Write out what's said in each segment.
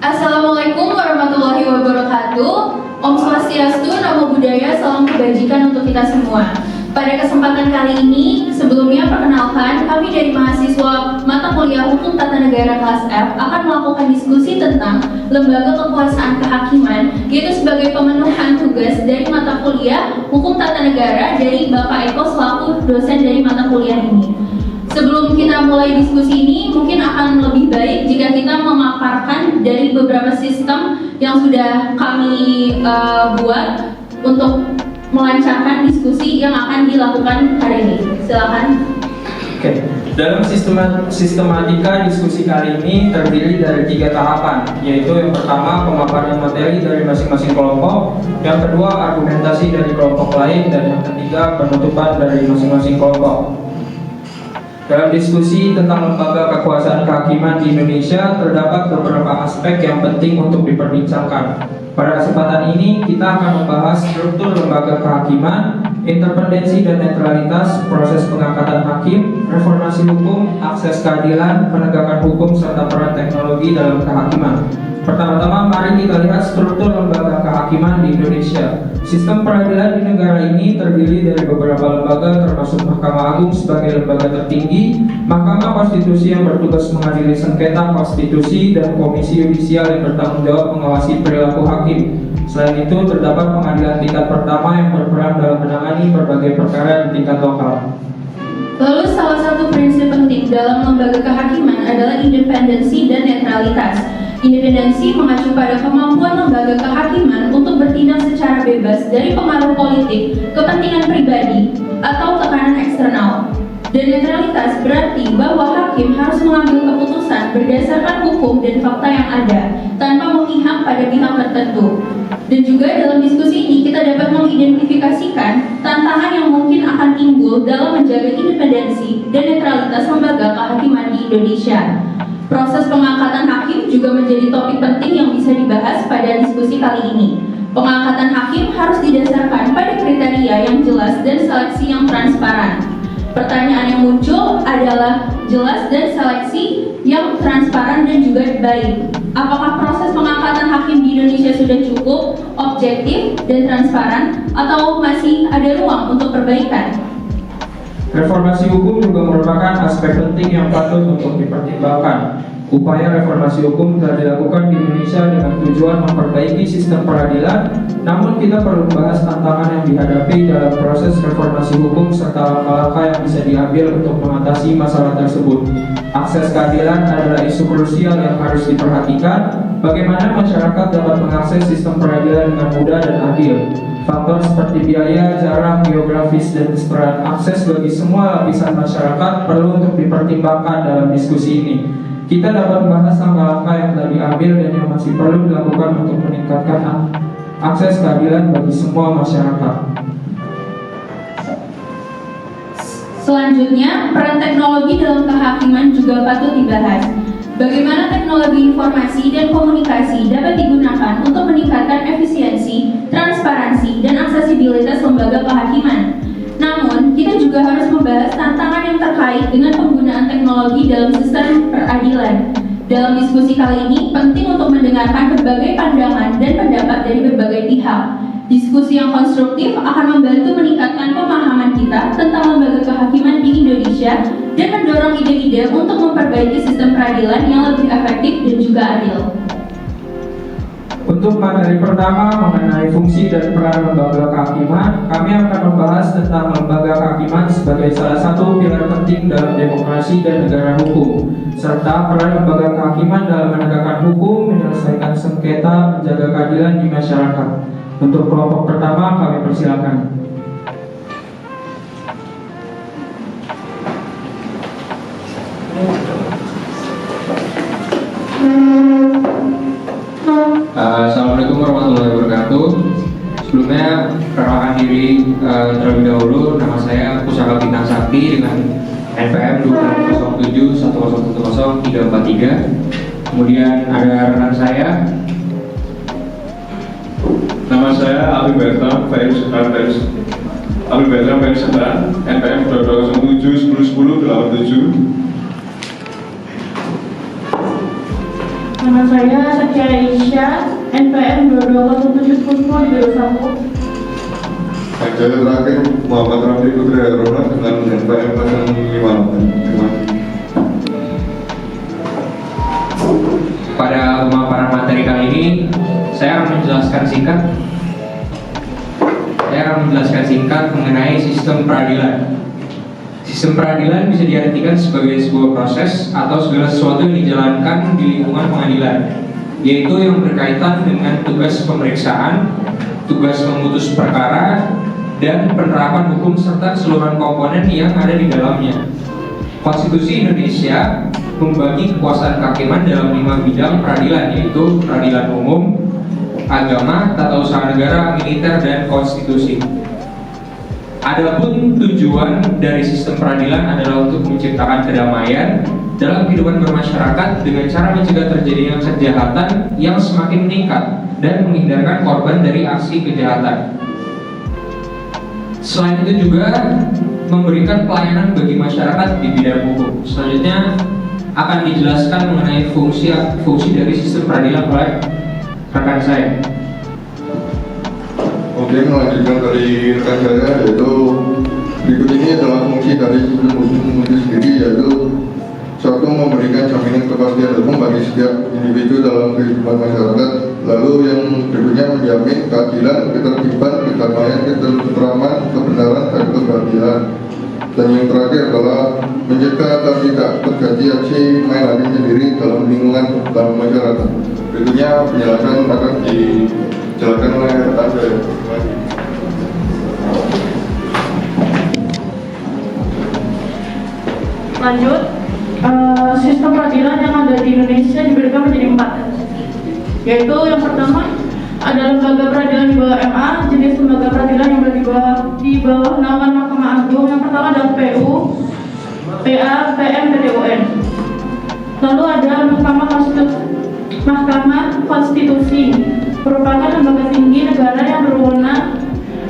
Assalamualaikum warahmatullahi wabarakatuh. Om Swastiastu, Namo Buddhaya, salam kebajikan untuk kita semua. Pada kesempatan kali ini, sebelumnya perkenalkan, kami dari mahasiswa mata kuliah Hukum Tata Negara kelas F akan melakukan diskusi tentang lembaga kekuasaan kehakiman, yaitu sebagai pemenuhan tugas dari mata kuliah Hukum Tata Negara dari Bapak Eko selaku dosen dari mata kuliah ini. Sebelum kita mulai diskusi ini, mungkin akan lebih baik jika kita memaparkan dari beberapa sistem yang sudah kami buat untuk melancarkan diskusi yang akan dilakukan hari ini. Silakan. Oke, dalam sistematika diskusi kali ini terdiri dari 3 tahapan, yaitu yang pertama pemaparan materi dari masing-masing kelompok, yang kedua argumentasi dari kelompok lain, dan yang ketiga penutupan dari masing-masing kelompok. Dalam diskusi tentang lembaga kekuasaan kehakiman di Indonesia, terdapat beberapa aspek yang penting untuk diperbincangkan. Pada kesempatan ini, kita akan membahas struktur lembaga kehakiman, independensi dan netralitas, proses pengangkatan hakim, reformasi hukum, akses keadilan, penegakan hukum, serta peran teknologi dalam kehakiman. Pertama-tama, mari kita lihat struktur lembaga kehakiman di Indonesia. Sistem peradilan di negara ini terdiri dari beberapa lembaga, termasuk Mahkamah Agung sebagai lembaga tertinggi, Mahkamah Konstitusi yang bertugas mengadili sengketa konstitusi, dan Komisi Yudisial yang bertanggung jawab mengawasi perilaku hakim. Selain itu, terdapat pengadilan tingkat pertama yang berperan dalam menangani berbagai perkara di tingkat lokal. Lalu salah satu prinsip penting dalam lembaga kehakiman adalah independensi dan netralitas. Independensi mengacu pada kemampuan lembaga kehakiman untuk bertindak secara bebas dari pengaruh politik, kepentingan pribadi, atau tekanan eksternal. Dan netralitas berarti bahwa hakim harus mengambil keputusan berdasarkan hukum dan fakta yang ada, tanpa memihak pada pihak tertentu. Dan juga dalam diskusi ini kita dapat mengidentifikasikan tantangan yang mungkin akan timbul dalam menjaga independensi dan netralitas lembaga kehakiman di Indonesia. Proses pengangkatan hakim juga menjadi topik penting yang bisa dibahas pada diskusi kali ini. Pengangkatan hakim harus didasarkan pada kriteria yang jelas dan seleksi yang transparan. Pertanyaan yang muncul adalah jelas dan seleksi yang transparan dan juga baik. Apakah proses pengangkatan hakim di Indonesia sudah cukup, objektif, dan transparan, atau masih ada ruang untuk perbaikan? Reformasi hukum juga merupakan aspek penting yang patut untuk dipertimbangkan. Upaya reformasi hukum telah dilakukan di Indonesia dengan tujuan memperbaiki sistem peradilan, namun kita perlu membahas tantangan yang dihadapi dalam proses reformasi hukum serta langkah-langkah yang bisa diambil untuk mengatasi masalah tersebut. Akses keadilan adalah isu krusial yang harus diperhatikan. Bagaimana masyarakat dapat mengakses sistem peradilan dengan mudah dan adil. Faktor seperti biaya, jarak, geografis, dan kesetaraan akses bagi semua lapisan masyarakat perlu untuk dipertimbangkan dalam diskusi ini. Kita dapat membahas langkah-langkah yang telah diambil dan yang masih perlu dilakukan untuk meningkatkan akses keadilan bagi semua masyarakat. Selanjutnya, peran teknologi dalam kehakiman juga patut dibahas. Bagaimana teknologi informasi dan komunikasi dapat digunakan untuk meningkatkan efisiensi, transparansi, dan aksesibilitas lembaga kehakiman. Namun, kita juga harus membahas tantangan yang terkait dengan penggunaan teknologi dalam sistem peradilan. Dalam diskusi kali ini, penting untuk mendengarkan berbagai pandangan dan pendapat dari berbagai pihak. Diskusi yang konstruktif akan membantu meningkatkan pemahaman kita tentang lembaga kehakiman di Indonesia dan mendorong ide-ide untuk memperbaiki sistem peradilan yang lebih efektif dan juga adil. Untuk materi pertama mengenai fungsi dan peran lembaga kehakiman, kami akan membahas tentang lembaga kehakiman sebagai salah satu pilar penting dalam demokrasi dan negara hukum, serta peran lembaga kehakiman dalam menegakkan hukum, menyelesaikan sengketa, menjaga keadilan di masyarakat. Untuk kelompok pertama, kami persilakan. Assalamualaikum warahmatullahi wabarakatuh. Sebelumnya perkenalkan diri terlebih dahulu, nama saya Pusaka Bintang Sakti dengan NPM 200710101043. Kemudian ada rekan saya. Nama saya Ali Bertram Fairuz Sedan, NPM 2007101087. Nama Nama saya Satya Aisyah, NPM 22071021. Saya terakhir Muhammad Rafi Putri Haruna dengan NPM 058. Terima kasih. Pada pemaparan materi kali ini, saya akan menjelaskan singkat mengenai sistem peradilan. Sistem peradilan bisa diartikan sebagai sebuah proses atau segala sesuatu yang dijalankan di lingkungan pengadilan, yaitu yang berkaitan dengan tugas pemeriksaan, tugas memutus perkara, dan penerapan hukum serta keseluruhan komponen yang ada di dalamnya. Konstitusi Indonesia membagi kekuasaan kehakiman dalam 5 bidang peradilan, yaitu peradilan umum, agama, tata usaha negara, militer, dan konstitusi. Adapun tujuan dari sistem peradilan adalah untuk menciptakan kedamaian dalam kehidupan bermasyarakat dengan cara mencegah terjadinya kejahatan yang semakin meningkat dan menghindarkan korban dari aksi kejahatan. Selain itu juga memberikan pelayanan bagi masyarakat di bidang hukum. Selanjutnya akan dijelaskan mengenai fungsi dari sistem peradilan oleh rekan saya. Oke, melanjutkan dari rekan saya, yaitu berikut ini adalah fungsi dari sistem hukum itu sendiri, yaitu satu, memberikan jaminan kepastian hukum bagi setiap individu dalam kehidupan masyarakat. Lalu yang berikutnya menjamin keadilan, ketertiban, kedamaian, ketentraman, kebenaran, dan kebahagiaan. Dan yang terakhir adalah mencegah agar tidak terjadi aksi main hakim sendiri dalam lingkungan dalam masyarakat. Berikutnya penjelasan akan dijelaskan oleh rekan saya. Lanjut, sistem peradilan yang ada di Indonesia diberikan menjadi 4, yaitu yang pertama ada lembaga peradilan di bawah MA, jenis lembaga peradilan yang berada di bawah naungan Mahkamah Agung. Yang pertama adalah PU, PA, PM, PTUN. Lalu ada Mahkamah Konstitusi, merupakan lembaga tinggi negara yang berwenang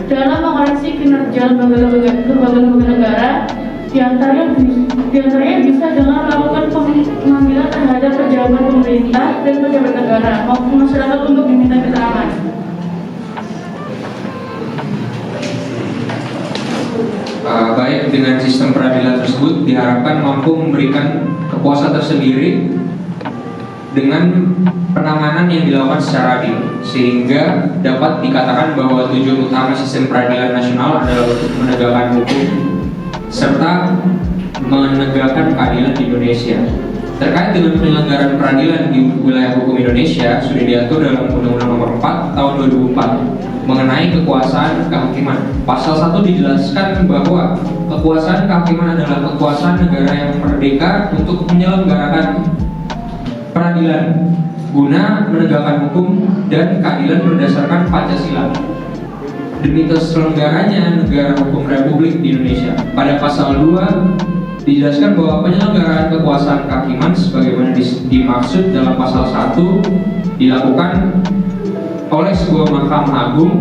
dalam mengoreksi kinerja lembaga negara. Di antaranya bisa dengan melakukan pemanggilan terhadap pejabat pemerintah dan pejabat negara maupun masyarakat untuk diminta keterangan. Baik, dengan sistem peradilan tersebut diharapkan mampu memberikan kepuasan tersendiri dengan penanganan yang dilakukan secara adil, sehingga dapat dikatakan bahwa tujuan utama sistem peradilan nasional adalah untuk menegakkan hukum serta menegakkan keadilan di Indonesia. Terkait dengan penyelenggaraan peradilan di wilayah hukum Indonesia sudah diatur dalam Undang-Undang Nomor 4 Tahun 2004 mengenai kekuasaan kehakiman. Pasal 1 dijelaskan bahwa kekuasaan kehakiman adalah kekuasaan negara yang merdeka untuk menyelenggarakan peradilan guna menegakkan hukum dan keadilan berdasarkan Pancasila demi terselenggaranya negara hukum Republik di Indonesia. Pada pasal 2 dijelaskan bahwa penyelenggaraan kekuasaan kehakiman sebagaimana dimaksud dalam pasal 1 dilakukan oleh sebuah Mahkamah Agung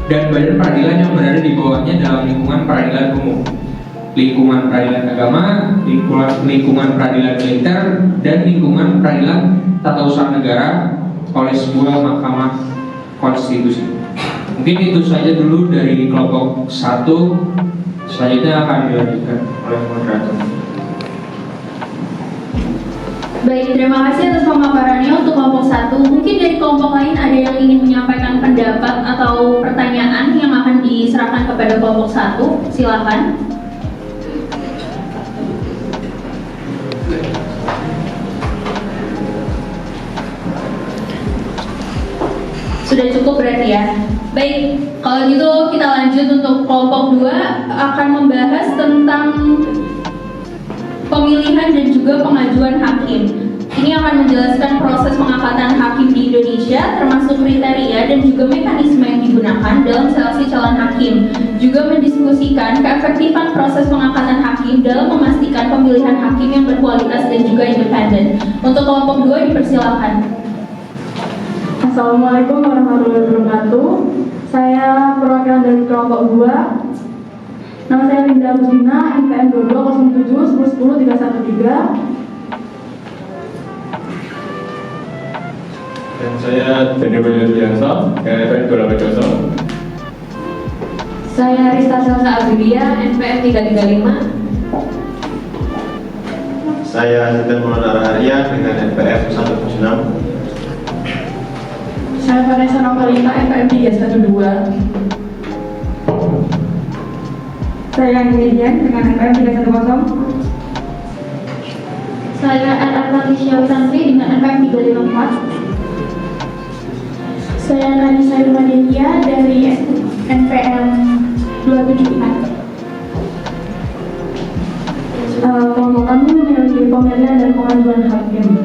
dan badan peradilan yang berada di bawahnya dalam lingkungan peradilan umum, lingkungan peradilan agama, lingkungan peradilan militer, dan lingkungan peradilan tata usaha negara oleh sebuah Mahkamah Konstitusi. Mungkin itu saja dulu dari kelompok 1. Selanjutnya akan dilanjutkan oleh moderator. Baik, terima kasih atas pemaparannya untuk kelompok 1. Mungkin dari kelompok lain ada yang ingin menyampaikan pendapat atau pertanyaan yang akan diserahkan kepada kelompok 1. Silakan. Sudah cukup berarti ya. Baik, kalau gitu kita lanjut untuk kelompok 2 akan membahas tentang pemilihan dan juga pengajuan hakim. Ini akan menjelaskan proses pengangkatan hakim di Indonesia, termasuk kriteria dan juga mekanisme yang digunakan dalam seleksi calon hakim. Juga mendiskusikan keefektifan proses pengangkatan hakim dalam memastikan pemilihan hakim yang berkualitas dan juga independen. Untuk kelompok 2 dipersilakan. Assalamualaikum warahmatullahi wabarakatuh. Saya perwakilan dari kelompok 2. Nama saya Linda Agustina, NPM 2207 10 313. Saya Deni Williamson, KFN 2820. Saya Rista Salsa Abidia, NPM 335. Saya Zidane Maulana Arya dengan NPM 176. Saya Vanessa Novalita, NPM 312. Saya Lilian dengan NPM 310. Saya Artanisya Santri dengan NPM 354. Saya Nani Sayumadelia dari NPM 274. Kelompok kami memiliki pemilihan dan pengajuan hakim.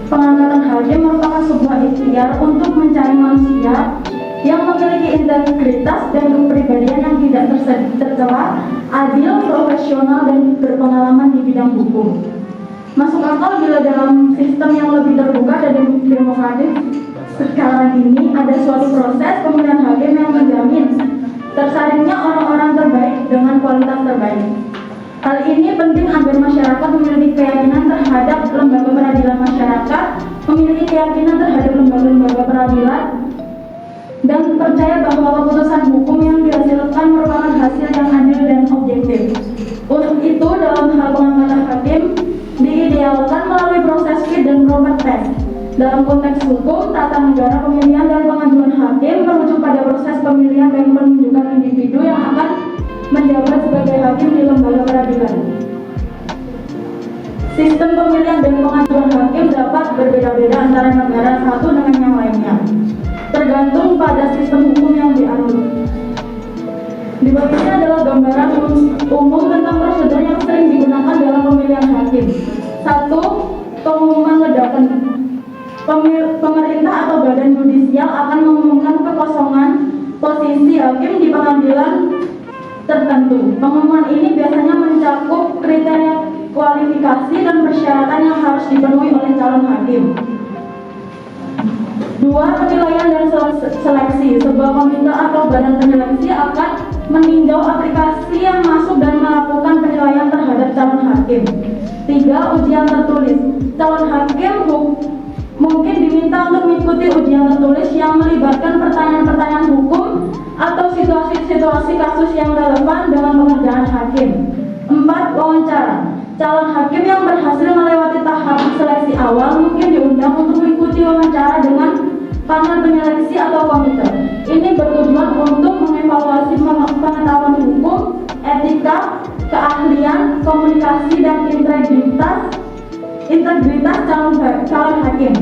Pengangkatan hakim merupakan sebuah ikhtiar untuk mencari manusia yang memiliki integritas dan kepribadian yang tidak tercela, adil, profesional, dan berpengalaman di bidang hukum. Masuk akal bila dalam sistem yang lebih terbuka dan demokratis sekarang ini ada suatu proses pemilihan hakim yang menjamin tersaringnya orang-orang terbaik dengan kualitas terbaik. Hal ini penting agar masyarakat memiliki keyakinan terhadap lembaga peradilan masyarakat, memiliki keyakinan terhadap lembaga-lembaga peradilan, dan percaya bahwa keputusan hukum yang dihasilkan merupakan hasil yang adil dan objektif. Untuk itu, dalam hal pengangkatan hakim, diidealkan melalui proses fit dan proper test. Dalam konteks hukum, tata negara pemilihan dan pengajuan hakim merujuk pada proses pemilihan dan penunjukan individu yang akan menjabat sebagai hakim di lembaga peradilan. Sistem pemilihan dan pengajuan hakim dapat berbeda-beda antara negara satu dengan yang lainnya, tergantung pada sistem hukum yang dianut. Di bawah ini adalah gambaran umum tentang prosedur yang sering digunakan dalam pemilihan hakim. 1. Pengumuman ledakan. Pemerintah atau badan yudisial akan mengumumkan kekosongan posisi hakim di pengadilan tertentu. Pengumuman ini biasanya mencakup kriteria kualifikasi dan persyaratan yang harus dipenuhi oleh calon hakim. 2. Penilaian dan seleksi. Sebuah komite atau badan penyeleksi akan meninjau aplikasi yang masuk dan melakukan penilaian terhadap calon hakim. 3. Ujian tertulis. Calon hakim mungkin diminta untuk mengikuti ujian tertulis yang melibatkan pertanyaan-pertanyaan hukum atau situasi-situasi kasus yang relevan dengan pekerjaan hakim. 4. Wawancara. Calon hakim yang berhasil melewati tahap seleksi awal mungkin diundang untuk mengikuti wawancara dengan panel penyeleksi atau komite. Ini bertujuan untuk mengevaluasi pengetahuan hukum, etika, keahlian, komunikasi, dan integritas calon hakim.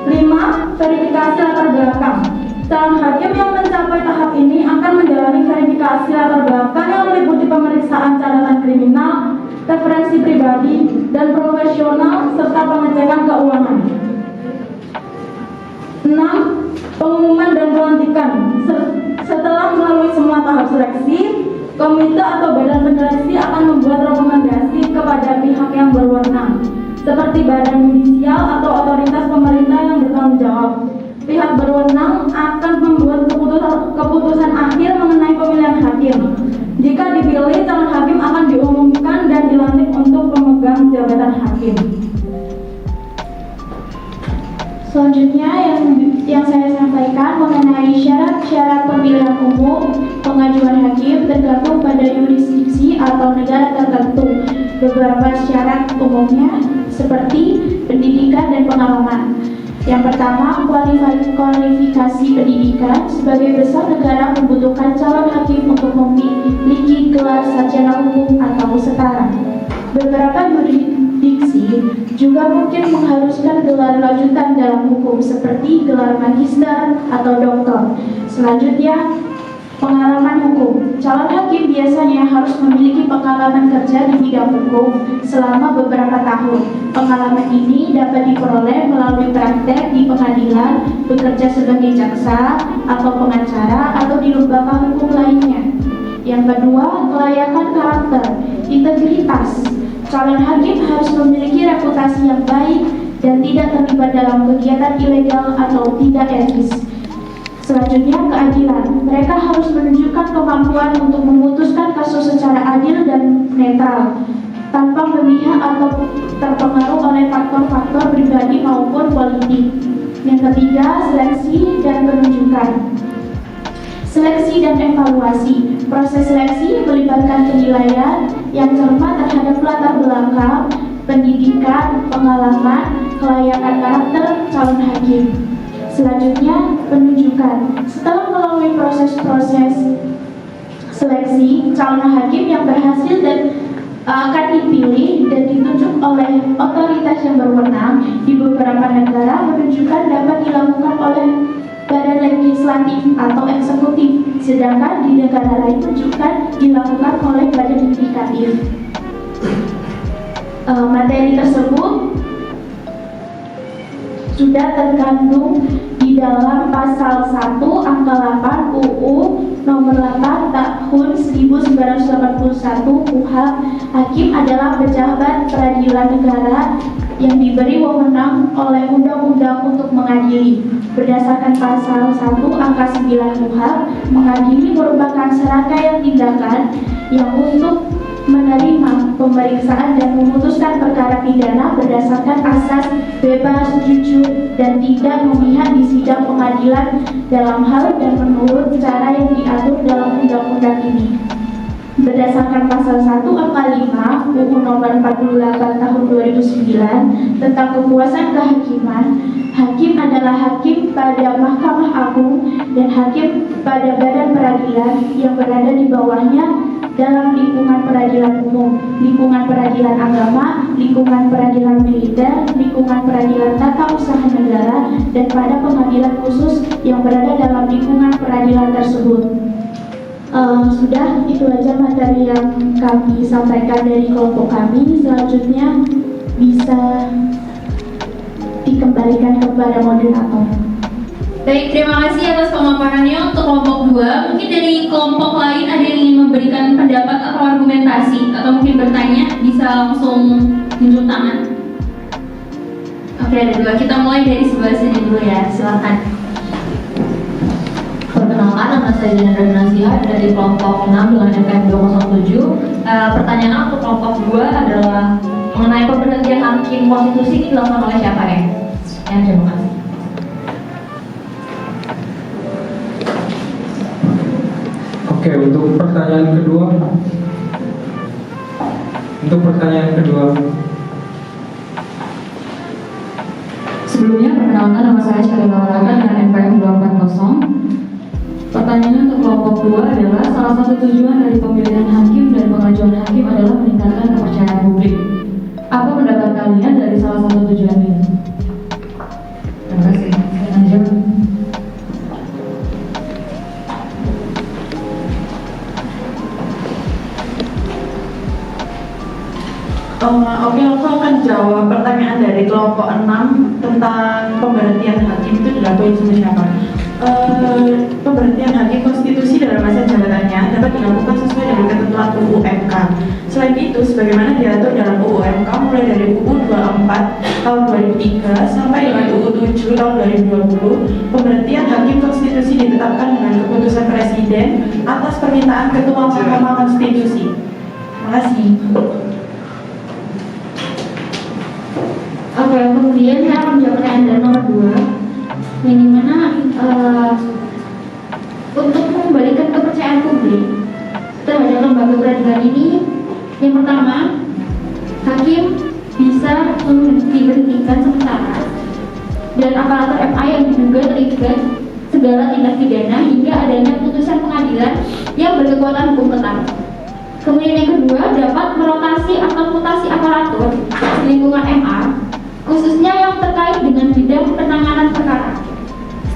5. Verifikasi latar belakang. Calon hakim yang mencapai tahap ini akan menjalani verifikasi latar belakang yang meliputi pemeriksaan catatan kriminal, referensi pribadi, dan profesional, serta pengecekan keuangan. 6. Pengumuman dan pelantikan. Setelah melalui semua tahap seleksi, komite atau badan penyeleksi akan membuat rekomendasi kepada pihak yang berwenang, seperti badan yudisial atau otoritas pemerintah yang bertanggung jawab. Pihak berwenang akan membuat keputusan akhir mengenai pemilihan hakim. Jika dipilih, calon hakim akan diumumkan dan dilantik untuk pemegang jabatan hakim. Selanjutnya yang saya sampaikan mengenai syarat-syarat pemilihan umum pengajuan hakim tergantung pada yurisdiksi atau negara tertentu. Beberapa syarat umumnya seperti pendidikan dan pengalaman. Yang pertama, kualifikasi pendidikan. Sebagai besar negara membutuhkan calon hakim untuk memiliki gelar sarjana hukum atau setara. Beberapa yurisdiksi juga mungkin mengharuskan gelar lanjutan dalam hukum seperti gelar magister atau doktor. Selanjutnya, pengalaman hukum. Calon hakim biasanya harus memiliki pengalaman kerja di bidang hukum selama beberapa tahun. Pengalaman ini dapat diperoleh melalui praktek di pengadilan, bekerja sebagai jaksa atau pengacara, atau di lembaga hukum lainnya. Yang kedua, kelayakan karakter, integritas. Calon hakim harus memiliki reputasi yang baik dan tidak terlibat dalam kegiatan ilegal atau tidak etis. Selanjutnya, keadilan. Mereka harus menunjukkan kemampuan untuk memutuskan kasus secara adil dan netral, tanpa memihak atau terpengaruh oleh faktor-faktor pribadi maupun politik. Yang ketiga, seleksi dan penunjukan. Seleksi dan evaluasi. Proses seleksi melibatkan penilaian yang cermat terhadap latar belakang, pendidikan, pengalaman, kelayakan karakter calon hakim. Selanjutnya, penunjukan. Setelah melalui proses-proses seleksi, calon hakim yang berhasil dan akan dipilih dan ditunjuk oleh otoritas yang berwenang di beberapa negara. Penunjukan dapat dilakukan oleh badan legislatif atau eksekutif, sedangkan di negara lain penunjukan dilakukan oleh badan yudikatif. Materi tersebut sudah terkandung di dalam pasal 1 angka 8 UU nomor 8 tahun 1981 KUHP. Hakim adalah pejabat peradilan negara yang diberi wewenang oleh undang-undang untuk mengadili. Berdasarkan pasal 1 angka 9 KUHP, mengadili merupakan serangkaian tindakan yang untuk menerima pemeriksaan dan memutuskan perkara pidana berdasarkan asas bebas, jujur, dan tidak memihak di sidang pengadilan dalam hal dan menurut cara yang diatur dalam undang-undang ini. Berdasarkan pasal 1 angka 5 UU nomor 48 tahun 2009 tentang kekuasaan kehakiman, hakim adalah hakim pada Mahkamah Agung dan hakim pada badan peradilan yang berada di bawahnya dalam lingkungan peradilan umum, lingkungan peradilan agama, lingkungan peradilan militer, lingkungan peradilan tata usaha negara, dan pada pengadilan khusus yang berada dalam lingkungan peradilan tersebut. Sudah, itu aja materi yang kami sampaikan dari kelompok kami. Selanjutnya bisa dikembalikan kepada moderator. Baik, terima kasih atas pemaparannya untuk kelompok 2. Mungkin dari kelompok lain ada yang ingin memberikan pendapat atau argumentasi, atau mungkin bertanya, bisa langsung tunjuk tangan. Oke, ada 2. Kita mulai dari sebelah sini dulu ya, silakan. Perkenalkan, nama saya Jendra Nasihat dari kelompok 6 dengan NPM 207. Pertanyaan untuk kelompok 2 adalah mengenai pemberhentian hakim konstitusi ini dilakukan oleh siapa ya? Terima kasih. Oke, untuk pertanyaan kedua. Sebelumnya, perkenalkan, nama saya Syarila Waraga dengan NPM 240. Pertanyaannya untuk kelompok 2 adalah salah satu tujuan dari pemilihan hakim dan pengajuan hakim adalah meningkatkan kepercayaan publik. Apa pendapat kalian dari salah satu tujuan ini? Terima kasih. Lanjut. Oke, aku akan jawab pertanyaan dari kelompok 6 tentang pemberhentian hakim itu dilakukan sama siapa. Pemberhentian hakim konstitusi dalam masa jabatannya dapat dilakukan sesuai dengan ketentuan UU MK. Selain itu, sebagaimana diatur dalam UU MK mulai dari UU 24 tahun 2003 sampai dengan UU 7 tahun 2020, pemberhentian hakim konstitusi ditetapkan dengan keputusan Presiden atas permintaan Ketua Mahkamah Konstitusi. Terima kasih. Oke, kemudian saya akan menjawab pertanyaan dari nomor 2, yang dimana untuk mengembalikan kepercayaan publik terhadap lembaga peradilan ini, yang pertama, hakim bisa diberhentikan sementara dan aparatur MA yang diduga terlibat segala tindak pidana hingga adanya putusan pengadilan yang berkekuatan hukum tetap. Kemudian yang kedua, dapat merotasi atau mutasi aparatur di lingkungan MA, khususnya yang terkait dengan bidang penanganan perkara.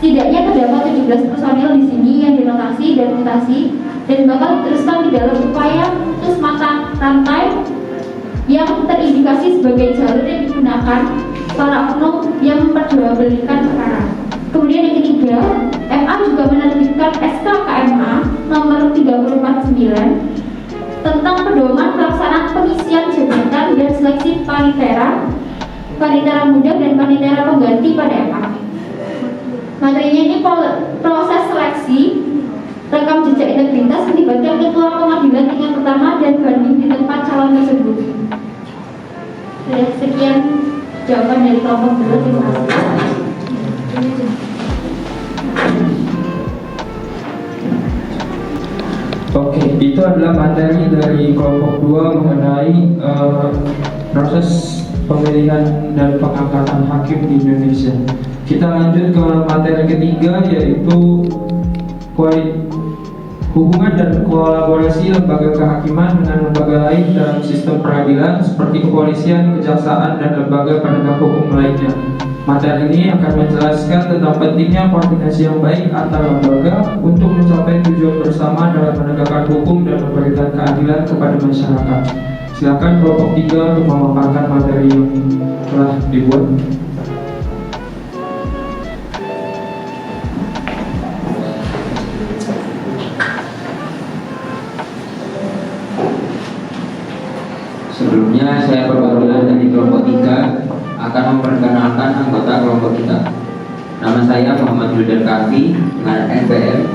Setidaknya terdapat 17 personil di sini yang dirotasi dan mutasi dan bakal diteruskan di dalam upaya memutus mata rantai yang terindikasi sebagai jalur yang digunakan para oknum yang memperjualbelikan perkara. Kemudian yang ketiga, MA juga menerbitkan SK KMA nomor 349 tentang pedoman pelaksanaan pengisian jabatan dan seleksi panitera muda dan panitera pengganti pada MA. Materinya ini proses seleksi rekam jejak integritas melibatkan ketua pengadilan tingkat pertama dan banding di tempat calon tersebut. Sekian jawaban dari kelompok 2. Terima kasih. adalah materi dari kelompok 2 mengenai proses pemilihan dan pengangkatan hakim di Indonesia. Kita lanjut ke materi ketiga, yaitu hubungan dan kolaborasi lembaga kehakiman dengan lembaga lain dalam sistem peradilan seperti kepolisian, kejaksaan, dan lembaga penegak hukum lainnya. Materi ini akan menjelaskan tentang pentingnya koordinasi yang baik antar lembaga untuk mencapai tujuan bersama dalam menegakkan hukum dan memberikan keadilan kepada masyarakat. Silakan kelompok 3 untuk memaparkan materi yang telah dibuat. Sebelumnya saya perwakilan dari kelompok 3 akan memperkenalkan anggota kelompok kita. Nama saya Muhammad Wildan Kafi dengan NPM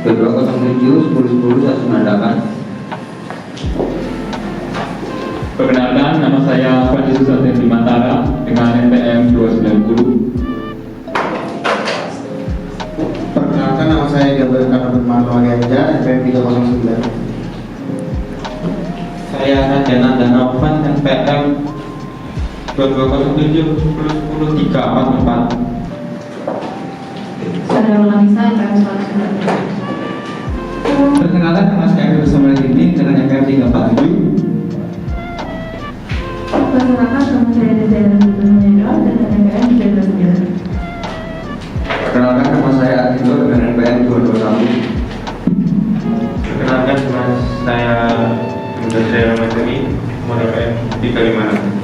2207 1010 198. Perkenalkan, nama saya Fadil Susanti Bimantara dengan NPM 290. Perkenalkan, nama saya Gabriel Kanabut Manual Ganja, NPM 309. Saya Rajana Danavan NPM 2207 1010 344. Saya Nisa, NPM 109. Perkenalkan, nama saya Bersama ini dengan NPM 347. Perkenalkan, nama saya Dezena Hendra dengan NPM 329. Perkenalkan, nama saya Atindo dengan NPM 221. Perkenalkan, nama saya Mudasir Ramadhani, NPM 356.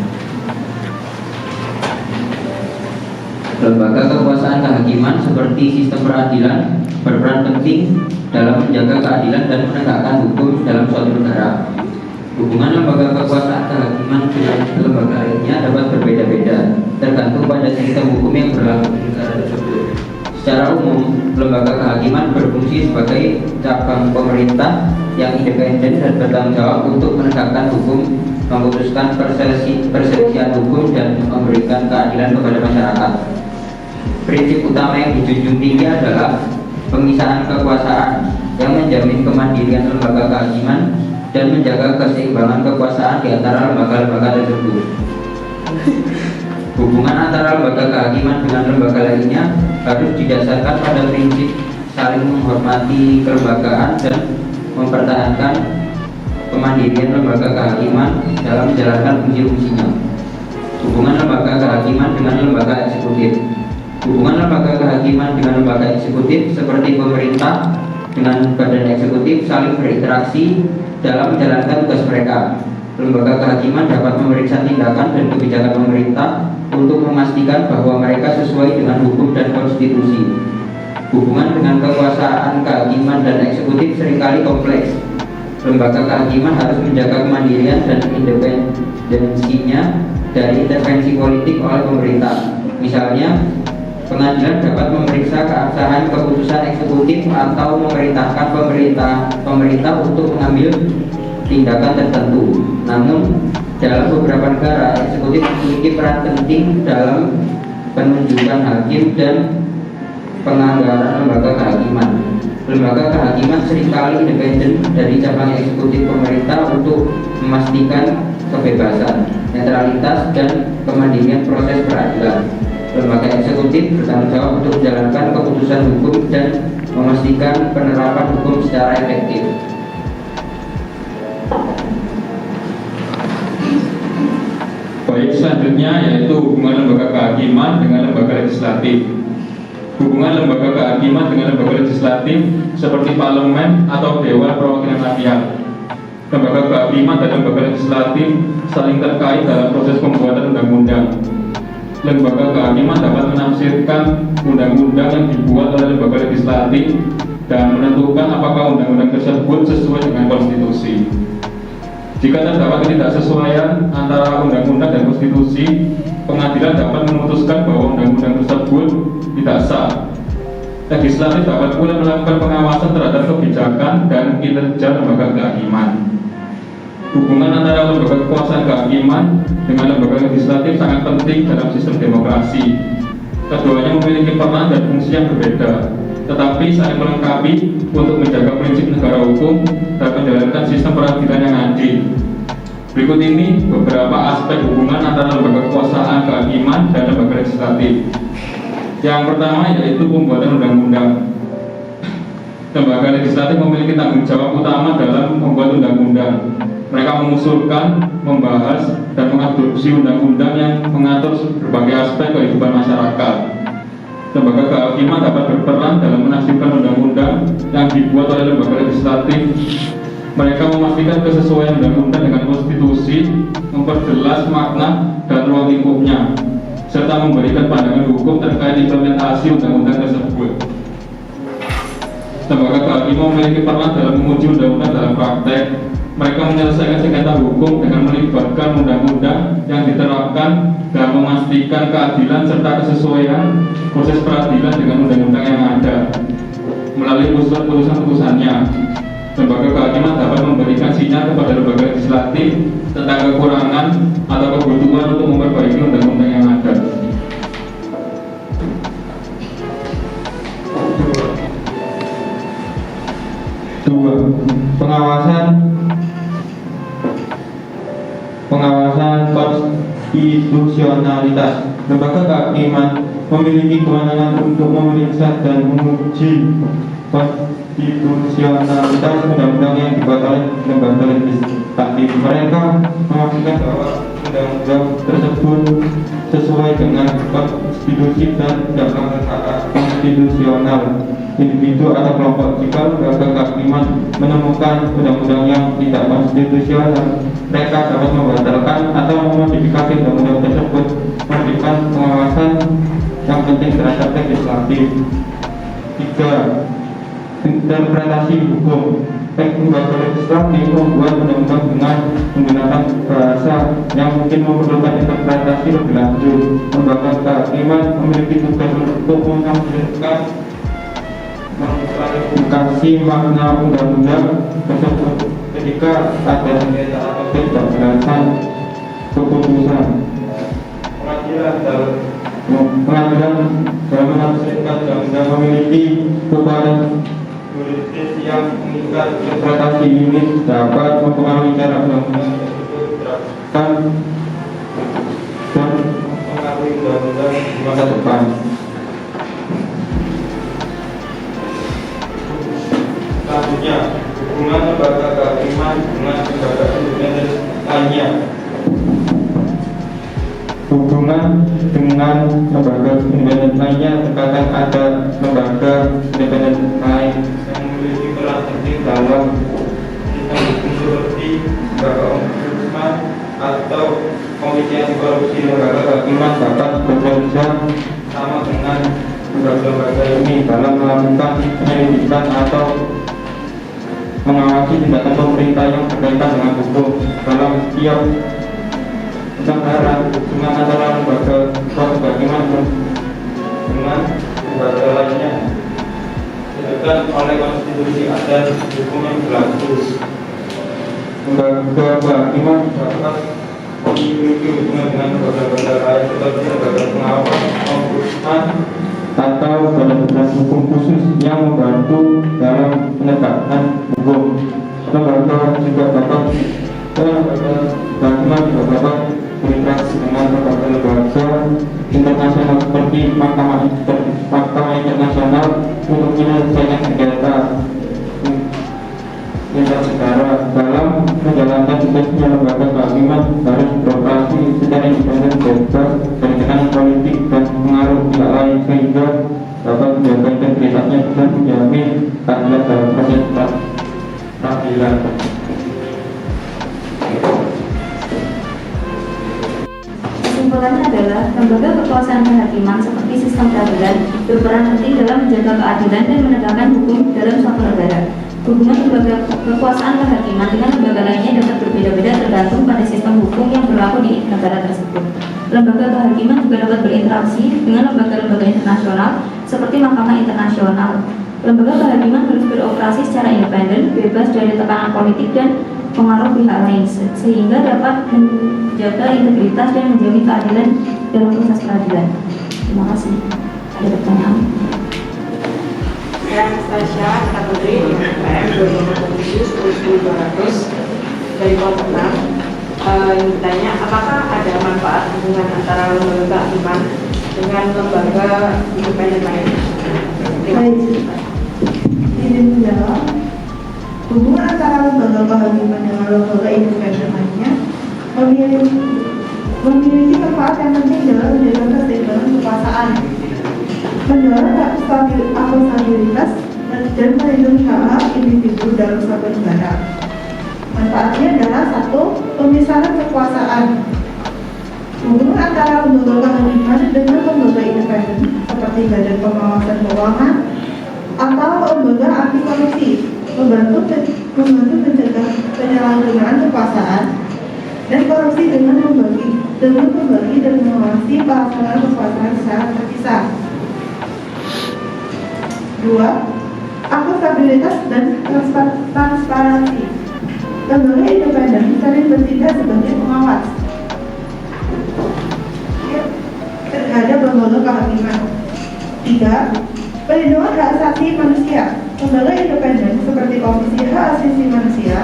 Lembaga kekuasaan kehakiman seperti sistem peradilan berperan penting dalam menjaga keadilan dan menegakkan hukum dalam suatu negara. Hubungan lembaga kekuasaan kehakiman dengan lembaga lainnya dapat berbeda-beda, tergantung pada sistem hukum yang berlaku di negara tersebut. Secara umum, lembaga kehakiman berfungsi sebagai cabang pemerintah yang independen dan bertanggung jawab untuk menegakkan hukum, memutuskan perselisihan hukum, dan memberikan keadilan kepada masyarakat. Prinsip utama yang dijunjung tinggi adalah pemisahan kekuasaan yang menjamin kemandirian lembaga kehakiman dan menjaga keseimbangan kekuasaan di antara lembaga-lembaga tersebut. Hubungan antara lembaga kehakiman dengan lembaga lainnya harus didasarkan pada prinsip saling menghormati kelembagaan dan mempertahankan kemandirian lembaga kehakiman dalam menjalankan fungsi-fungsinya. Hubungan lembaga kehakiman dengan lembaga eksekutif. Hubungan lembaga kehakiman dengan lembaga eksekutif seperti pemerintah dengan badan eksekutif saling berinteraksi dalam menjalankan tugas mereka. Lembaga kehakiman dapat memeriksa tindakan dan kebijakan pemerintah untuk memastikan bahwa mereka sesuai dengan hukum dan konstitusi. Hubungan dengan kekuasaan kehakiman dan eksekutif seringkali kompleks. Lembaga kehakiman harus menjaga kemandirian dan independensinya dari intervensi politik oleh pemerintah. Misalnya, pengadilan dapat memeriksa keabsahan keputusan eksekutif atau memerintahkan pemerintah untuk mengambil tindakan tertentu. Namun, dalam beberapa negara, eksekutif memiliki peran penting dalam penunjukan hakim dan penganggaran lembaga kehakiman. Lembaga kehakiman seringkali independen dari cabang eksekutif pemerintah untuk memastikan kebebasan, netralitas, dan kemandirian proses peradilan. Lembaga eksekutif bertanggung jawab untuk menjalankan keputusan hukum dan memastikan penerapan hukum secara efektif. Baik, selanjutnya yaitu hubungan lembaga kehakiman dengan lembaga legislatif. Hubungan lembaga kehakiman dengan lembaga legislatif seperti parlemen atau Dewan Perwakilan Rakyat. Lembaga kehakiman dan lembaga legislatif saling terkait dalam proses pembuatan undang-undang. Lembaga kehakiman dapat menafsirkan undang-undang yang dibuat oleh lembaga legislatif dan menentukan apakah undang-undang tersebut sesuai dengan konstitusi. Jika terdapat ketidaksesuaian antara undang-undang dan konstitusi, pengadilan dapat memutuskan bahwa undang-undang tersebut tidak sah. Legislatif dapat pula melakukan pengawasan terhadap kebijakan dan kinerja lembaga kehakiman. Hubungan antara lembaga kekuasaan kehakiman dengan lembaga legislatif sangat penting dalam sistem demokrasi. Keduanya memiliki peran dan fungsi yang berbeda, tetapi saling melengkapi untuk menjaga prinsip negara hukum dan menjalankan sistem peradilan yang adil. Berikut ini beberapa aspek hubungan antara lembaga kekuasaan kehakiman dan lembaga legislatif. Yang pertama yaitu pembuatan undang-undang. Lembaga legislatif memiliki tanggung jawab utama dalam membuat undang-undang. Mereka mengusulkan, membahas, dan mengadopsi undang-undang yang mengatur berbagai aspek kehidupan masyarakat. Lembaga kehakiman dapat berperan dalam menafsirkan undang-undang yang dibuat oleh lembaga legislatif. Mereka memastikan kesesuaian undang-undang dengan konstitusi, memperjelas makna dan ruang lingkupnya, serta memberikan pandangan hukum terkait implementasi undang-undang tersebut. Lembaga kehakiman memiliki peran dalam menguji undang-undang dalam praktek. Mereka menyelesaikan sengketa hukum dengan melibatkan undang-undang yang diterapkan dan memastikan keadilan serta kesesuaian proses peradilan dengan undang-undang yang ada. Melalui putusan-putusannya, lembaga kehakiman dapat memberikan sinyal kepada lembaga legislatif tentang kekurangan atau kebutuhan untuk memperbaiki undang-undang yang ada. Dua, pengawasan konstitusionalitas. Lembaga kehakiman memiliki kewenangan untuk memeriksa dan menguji konstitusionalitas undang-undang yang dibuat oleh lembaga legislatif. Mereka memastikan bahwa undang-undang tersebut sesuai dengan konstitusi dan tidak melanggar hak konstitusional individu atau kelompok. Jika lembaga kehakiman menemukan undang-undang yang tidak konstitusional, mereka dapat membatalkan atau memodifikasi undang-undang tersebut. Memberikan pengawasan yang penting terhadap legislatif. 3. Interpretasi hukum. Lembaga legislatif membuat undang-undang dengan menggunakan bahasa yang mungkin memerlukan interpretasi lebih lanjut. Lembaga kehakiman memiliki tugas untuk menafsirkan, mengklarifikasi makna undang-undang tersebut ketika ada sengketa atau ketidakjelasan keputusan. Pengadilan dalam menafsirkan undang-undang memiliki kekuatan juridis yang mengikat. Interpretasi ini dapat mempengaruhi cara undang-undang tersebut diterapkan dan mempengaruhi undang-undang di masa depan. Selanjutnya, hubungan lembaga kehakiman dengan lembaga independen lainnya. Hubungan dengan lembaga independen lainnya terkadang ada lembaga independen lain yang memiliki peran penting dalam sistem hukum seperti lembaga ombudsman atau komisi anti korupsi. Lembaga kehakiman dapat bekerja sama dengan lembaga ini dalam melakukan penyelidikan atau mengawasi tindakan pemerintah yang berkaitan dengan hukum. Dalam setiap negara, hubungan antara lembaga kehakiman dengan lembaga lainnya ditentukan oleh konstitusi dan hukum yang berlaku. Lembaga kehakiman dapat memiliki hubungan dengan lembaga lain seperti lembaga pengawas, ombudsman, atau badan hukum khusus yang membantu dalam penegakan hukum. Lembaga juga dapat kehakiman juga dapat berinteraksi dengan lembaga internasional seperti Mahkamah Internasional untuk menyelesaikan sengketa lintas negara. Dalam menjalankan tugasnya, lembaga kehakiman harus beroperasi secara independen, bebas dari tekanan politik dan pengaruh pihak lain, sehingga dapat menjaga integritasnya dan menjamin keadilan dalam proses peradilan. Kesimpulannya adalah lembaga kekuasaan kehakiman seperti sistem peradilan berperan penting dalam menjaga keadilan dan menegakkan hukum dalam suatu negara. Hubungan lembaga kekuasaan kehakiman dengan lembaga lainnya dapat berbeda-beda tergantung pada sistem hukum yang berlaku di negara tersebut. Lembaga kehakiman juga dapat berinteraksi dengan lembaga-lembaga internasional seperti Mahkamah Internasional. Lembaga kehakiman harus beroperasi secara independen, bebas dari tekanan politik dan pengaruh pihak lain, sehingga dapat menjaga integritas dan menjamin keadilan dalam proses peradilan. Terima kasih. Ada pertanyaan? Saya Anastasia, kategori PM 2007-10200 dari kelompok 6. Yang bertanya, apakah ada manfaat hubungan antara lembaga kehakiman dengan lembaga independen lain? Izin menjawab. Hubungan antara lembaga kehakiman dengan lembaga independen lainnya memiliki manfaat yang penting dalam menjaga keseimbangan kekuasaan, mendorong akuntabilitas dan melindungi hak individu dalam suatu negara. Manfaatnya adalah: 1. Pemisahan kekuasaan. Hubungan antara lembaga kehakiman dengan lembaga independen seperti Badan Pengawasan Keuangan atau lembaga anti korupsi membantu menjaga penyalahgunaan kekuasaan dan korupsi dengan membagi dan mengawasi pelaksanaan kekuasaan secara terpisah. 2. Akuntabilitas dan transparansi. Lembaga independen sering bertindak sebagai pengawas terhadap lembaga kehakiman. 3. Perlindungan hak asasi manusia. Lembaga independen seperti Komisi Hak Asasi Manusia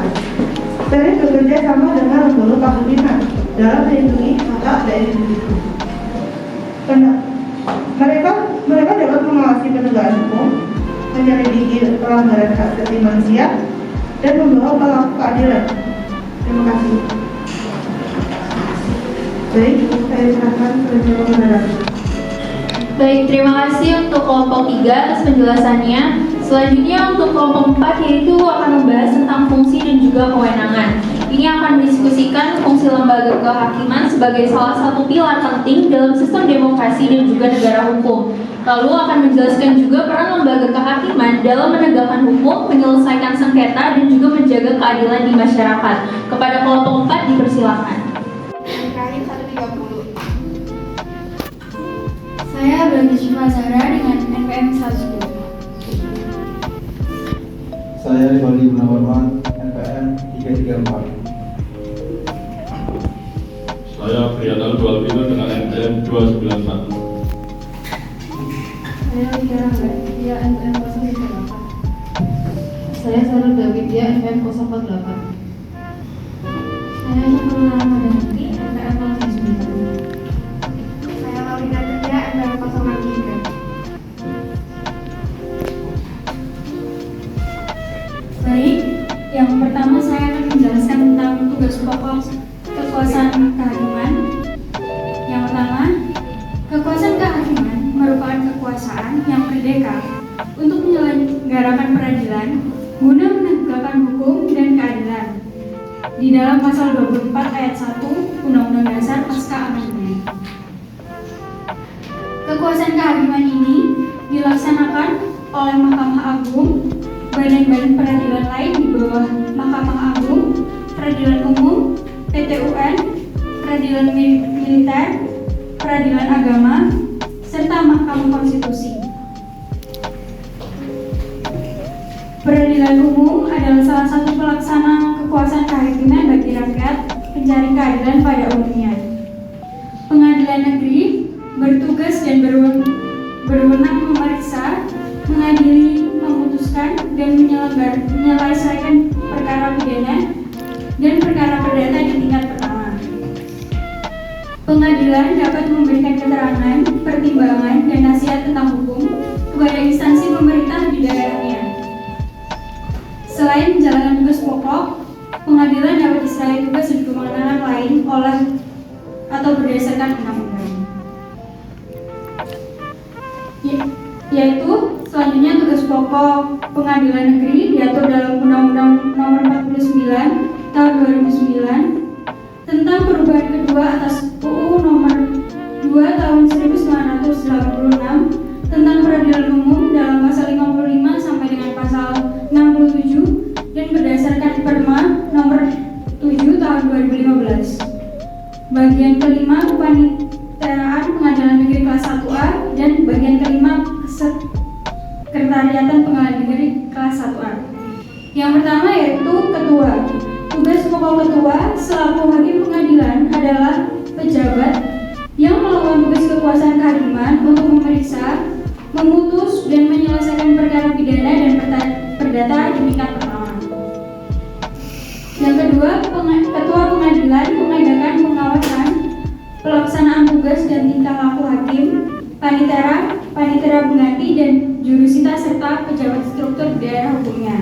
sering bekerja sama dengan lembaga kehakiman dalam melindungi hak dari individu. Mereka dapat mengawasi penegakan hukum, menyelidiki pelanggaran hak asasi manusia, dan membawa pelaku keadilan. Terima kasih. Baik, saya serahkan penjawab kepada. Baik, terima kasih untuk kelompok 3 atas penjelasannya. Selanjutnya untuk kelompok 4 yaitu akan membahas tentang fungsi dan juga kewenangan. Ini akan mendiskusikan fungsi lembaga kehakiman sebagai salah satu pilar penting dalam sistem demokrasi dan juga negara hukum. Lalu akan menjelaskan juga peran lembaga kehakiman dalam menegakkan hukum, menyelesaikan sengketa, dan juga menjaga keadilan di masyarakat. Kepada kelompok 4 dipersilakan. Saya Bagi Syifa Zahra dengan NPM 110. Saya Rivaldi Gunawarman, NPM 334. Saya Priyatna Dualvino dengan NPM 291. Saya Tiara Dia NPM 038. Saya Sarul Dawidya, NPM 048. Saya Syukurlah Ramadhanti, NPM 039. Saya Laurina Tia, NPM 063. Baik, yang pertama saya akan menjelaskan tentang tugas pokok kekuasaan kehakiman. Yang pertama, kekuasaan kehakiman merupakan kekuasaan yang merdeka untuk menyelenggarakan peradilan guna menegakkan hukum dan keadilan di dalam pasal 24 ayat 1 Undang-Undang Dasar Pasca Amandemen. Kekuasaan kehakiman ini dilaksanakan oleh Mahkamah Agung, badan-badan peradilan lain di bawah Mahkamah Agung, Peradilan Umum, PT UN, Peradilan Militer, Peradilan Agama, serta Mahkamah Konstitusi. Peradilan umum adalah salah satu pelaksana kekuasaan kehakiman bagi rakyat pencari keadilan pada umumnya. Pengadilan negeri bertugas dan berwenang memeriksa, mengadili, memutuskan, dan menyelesaikan perkara pidana dan perkara perdata di tingkat pertama. Pengadilan dapat memberikan keterangan, pertimbangan, dan nasihat tentang hukum kepada instansi pemerintah di daerahnya. Selain menjalankan tugas pokok, pengadilan dapat diserahi tugas dan kewenangan lain oleh atau berdasarkan undang-undang. Yaitu selanjutnya tugas pokok pengadilan negeri diatur dalam Undang-Undang Nomor 49 Tahun 2009 tentang perubahan kedua atas UU Nomor 2 Tahun 1986 tentang peradilan umum dalam pasal 55 sampai dengan pasal 67 dan berdasarkan Perma Nomor 7 Tahun 2015. Bagian kelima kepaniteraan pengadilan negeri kelas 1A dan bagian kelima Sekretariatan Pengadilan Negeri kelas 1A. Yang pertama yaitu ketua. Tugas pokok ketua selaku hakim pengadilan adalah pejabat yang melakukan tugas kekuasaan kehakiman untuk memeriksa, memutus, dan menyelesaikan perkara pidana pidana dan perdata di tingkat pertama. Yang kedua, Ketua Pengadilan mengadakan pengawasan pelaksanaan tugas dan tingkah laku hakim, panitera pengganti dan jurusita serta pejabat struktur di daerah hukumnya.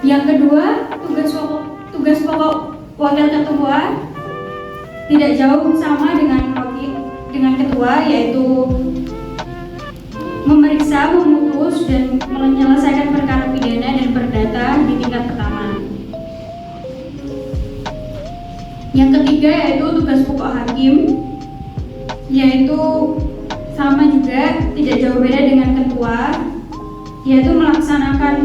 Yang kedua, tugas pokok wakil ketua tidak jauh sama dengan ketua, yaitu memeriksa, memutus, dan menyelesaikan perkara pidana dan perdata di tingkat pertama. Yang ketiga yaitu tugas pokok hakim, yaitu sama juga, tidak jauh beda dengan ketua, yaitu melaksanakan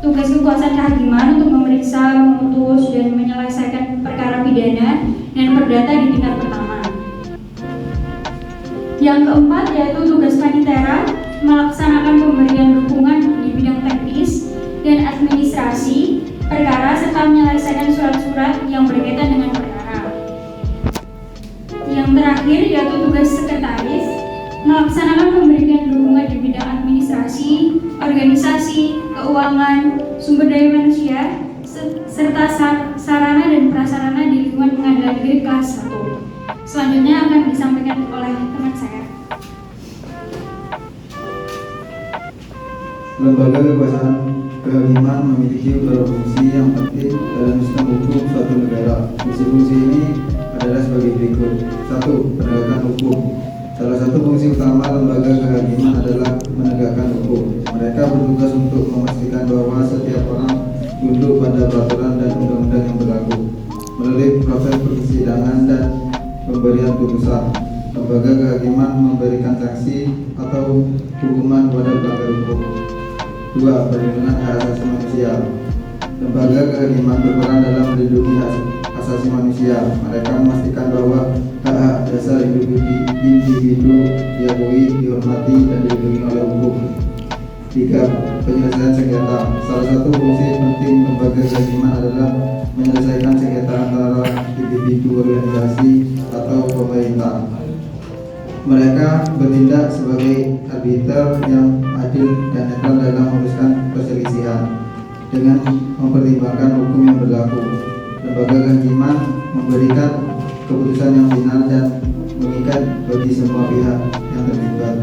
tugas kekuasaan kehakiman untuk memeriksa, memutus, dan menyelesaikan perkara pidana dan perdata di tingkat pertama. Yang keempat yaitu tugas panitera, melaksanakan pemberian dukungan di bidang teknis dan administrasi perkara serta menyelesaikan surat-surat yang berkaitan dengan perkara. Yang terakhir yaitu tugas sekretaris, melaksanakan pemberian dukungan di bidang administrasi, organisasi, keuangan, sumber daya manusia, serta sarana dan prasarana di lingkungan Pengadilan Negeri kelas 1. Selanjutnya akan disampaikan oleh teman saya. Lembaga kekuasaan kehakiman memiliki beberapa fungsi yang penting dalam sistem hukum suatu negara. Fungsi-fungsi ini adalah sebagai berikut. 1. Penegakan hukum. Salah satu fungsi utama lembaga kehakiman adalah menegakkan hukum. Mereka bertugas untuk memastikan bahwa setiap orang tunduk pada peraturan dan undang-undang yang berlaku. Melalui proses persidangan dan pemberian putusan, lembaga kehakiman memberikan sanksi atau hukuman kepada pelanggar hukum. 2. Perlindungan hak asasi manusia. Lembaga kehakiman berperan dalam melindungi hak asasi manusia. Mereka memastikan bahwa hak-hak dasar individu diakui, dihormati, dan dilindungi oleh hukum. 3. Penyelesaian sengketa. Salah satu fungsi penting lembaga kehakiman adalah menyelesaikan sengketa antara individu, organisasi, atau pemerintah. Mereka bertindak sebagai arbiter yang adil dan netral dalam memutuskan perselisihan dengan mempertimbangkan hukum yang berlaku. Lembaga kehakiman memberikan keputusan yang final dan mengikat bagi semua pihak yang terlibat.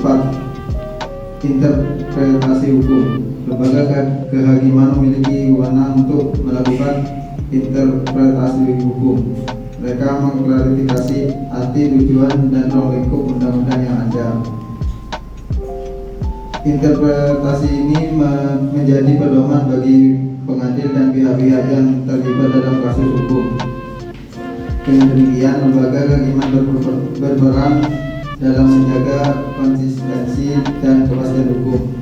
4. Interpretasi hukum. Lembaga kehakiman memiliki wewenang untuk melakukan interpretasi hukum. Mereka mengklarifikasi arti, tujuan, dan ruang lingkup undang-undang yang ada. Interpretasi ini menjadi pedoman bagi pengadil dan pihak-pihak yang terlibat dalam kasus hukum. Dengan demikian, lembaga kehakiman berperan dalam menjaga konsistensi dan kepastian hukum.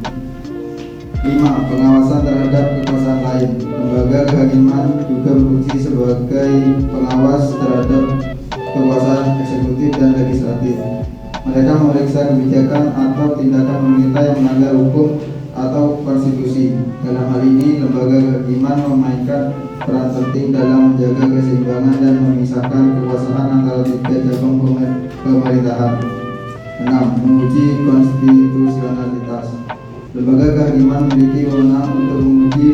5. Pengawasan terhadap kekuasaan lain. Lembaga kehakiman juga berfungsi sebagai pengawas terhadap kekuasaan eksekutif dan legislatif. Mereka memeriksa kebijakan atau tindakan pemerintah yang melanggar hukum atau konstitusi. Dalam hal ini, lembaga kehakiman memainkan peran penting dalam menjaga keseimbangan dan memisahkan kekuasaan antara tiga cabang pemerintahan. 6. Menguji konstitusionalitas. Lembaga kehakiman memiliki wewenang untuk menguji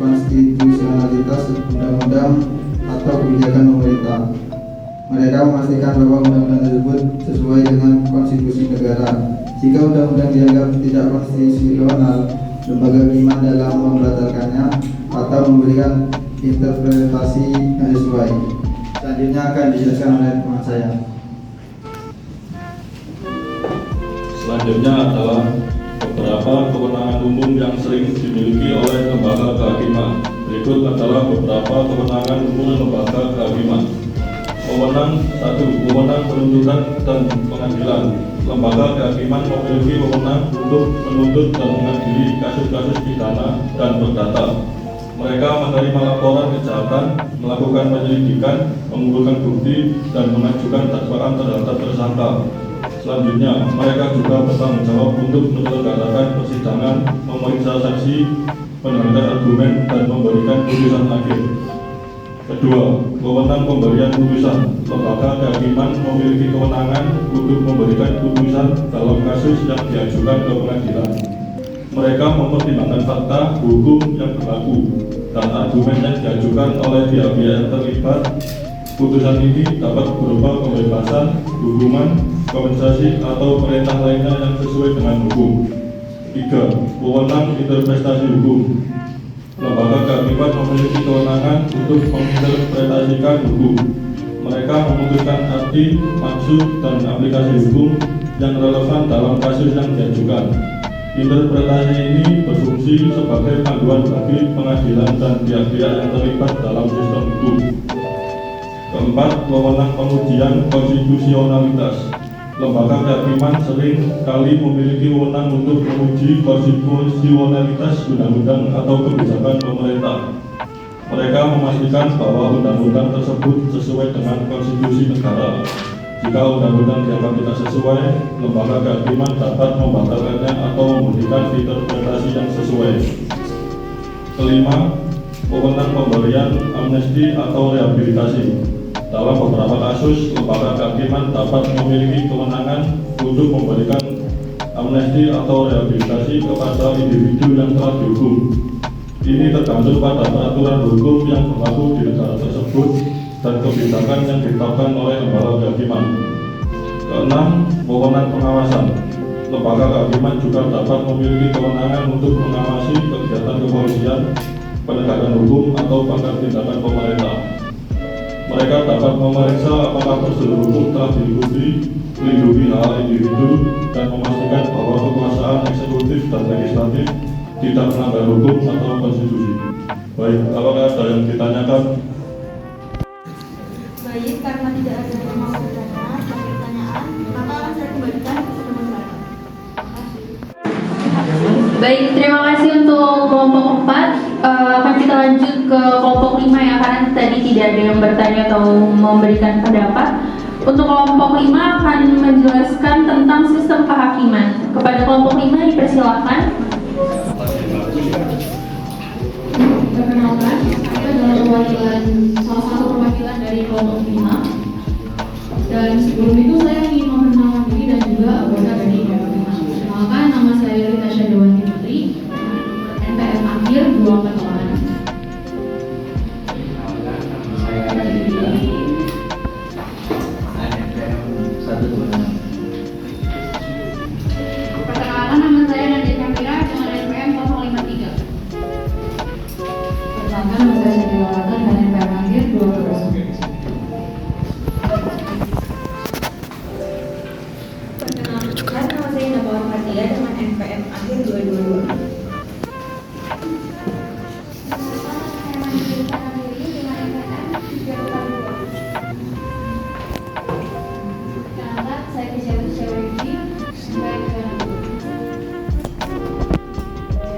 konstitusionalitas undang-undang atau kebijakan pemerintah. Mereka memastikan bahwa undang-undang tersebut sesuai dengan konstitusi negara. Jika undang-undang dianggap tidak konstitusional, lembaga kehakiman dalam membatalkannya atau memberikan interpretasi yang sesuai. Selanjutnya akan dijelaskan oleh teman saya. Selanjutnya adalah beberapa kewenangan umum yang sering dimiliki oleh lembaga kehakiman. Berikut adalah beberapa kewenangan umum lembaga kehakiman. Wewenang 1. Wewenang penuntutan dan pengadilan. Lembaga kehakiman memiliki wewenang untuk menuntut dan mengadili kasus-kasus pidana dan perdata. Mereka menerima laporan kejahatan, melakukan penyelidikan, mengumpulkan bukti, dan mengajukan dakwaan terhadap tersangka. Selanjutnya, mereka juga bertanggung jawab untuk menyelenggarakan persidangan, memeriksa saksi, mendengarkan argumen, dan memberikan putusan akhir. Kedua, wewenang pemberian putusan. Lembaga kehakiman memiliki kewenangan untuk memberikan putusan dalam kasus yang diajukan ke pengadilan. Mereka mempertimbangkan fakta, hukum yang berlaku, dan argumen yang diajukan oleh pihak-pihak yang terlibat. Putusan ini dapat berupa pembebasan, hukuman, kompensasi, atau perintah lainnya yang sesuai dengan hukum. 3. Wewenang interpretasi hukum. Lembaga kehakiman memiliki kewenangan untuk menginterpretasikan hukum. Mereka memutuskan arti, maksud, dan aplikasi hukum yang relevan dalam kasus yang diajukan. Interpretasi ini berfungsi sebagai panduan bagi pengadilan dan pihak-pihak yang terlibat dalam sistem hukum. Keempat, wewenang pengujian konstitusionalitas. Lembaga kehakiman sering kali memiliki wewenang untuk menguji konstitusionalitas undang-undang atau kebijakan pemerintah. Mereka memastikan bahwa undang-undang tersebut sesuai dengan konstitusi negara. Jika undang-undang dianggap tidak sesuai, lembaga kehakiman dapat membatalkannya atau memberikan interpretasi yang sesuai. Kelima, wewenang pemberian amnesti atau rehabilitasi. Dalam beberapa kasus, lembaga kehakiman dapat memiliki kewenangan untuk memberikan amnesti atau rehabilitasi kepada individu yang telah dihukum. Ini tergantung pada peraturan hukum yang berlaku di negara tersebut dan kebijakan yang ditetapkan oleh lembaga kehakiman. Keenam, wewenang pengawasan. Lembaga kehakiman juga dapat memiliki kewenangan untuk mengawasi kegiatan kepolisian, penegakan hukum, atau bahkan tindakan pemerintah. Mereka dapat memeriksa apakah prosedur hukum telah diikuti, melindungi hak individu, dan memastikan bahwa kekuasaan eksekutif dan legislatif tidak melanggar hukum atau konstitusi. Baik, apakah ada yang ditanyakan? Baik, karena tidak ada yang mau bertanya atau pertanyaan, maka akan saya kembalikan ke teman-teman. Baik, terima kasih untuk kelompok 4. Akan kita lanjut ke kelompok 5 yang karena tadi tidak ada yang bertanya atau memberikan pendapat. Untuk kelompok 5 akan menjelaskan tentang sistem kehakiman. Kepada kelompok 5 dipersilakan. Perkenalkan, saya adalah perwakilan, salah satu perwakilan dari kelompok 5. Dan sebelum itu saya ingin memperkenalkan diri dan juga anggota dari kelompok 5. Perkenalkan, nama saya Rita Syahdewanti Putri, NPM akhir 248. Perkenalkan, nama saya Nadia Syafira dengan NPM 053. Perkenalkan, nama saya Syahdewa Ratan dan NPM akhir 212. Perkenalkan, nama saya Nabawar Fatia dengan NPM akhir 222. Perkenalkan, saya Kisah Syawiki.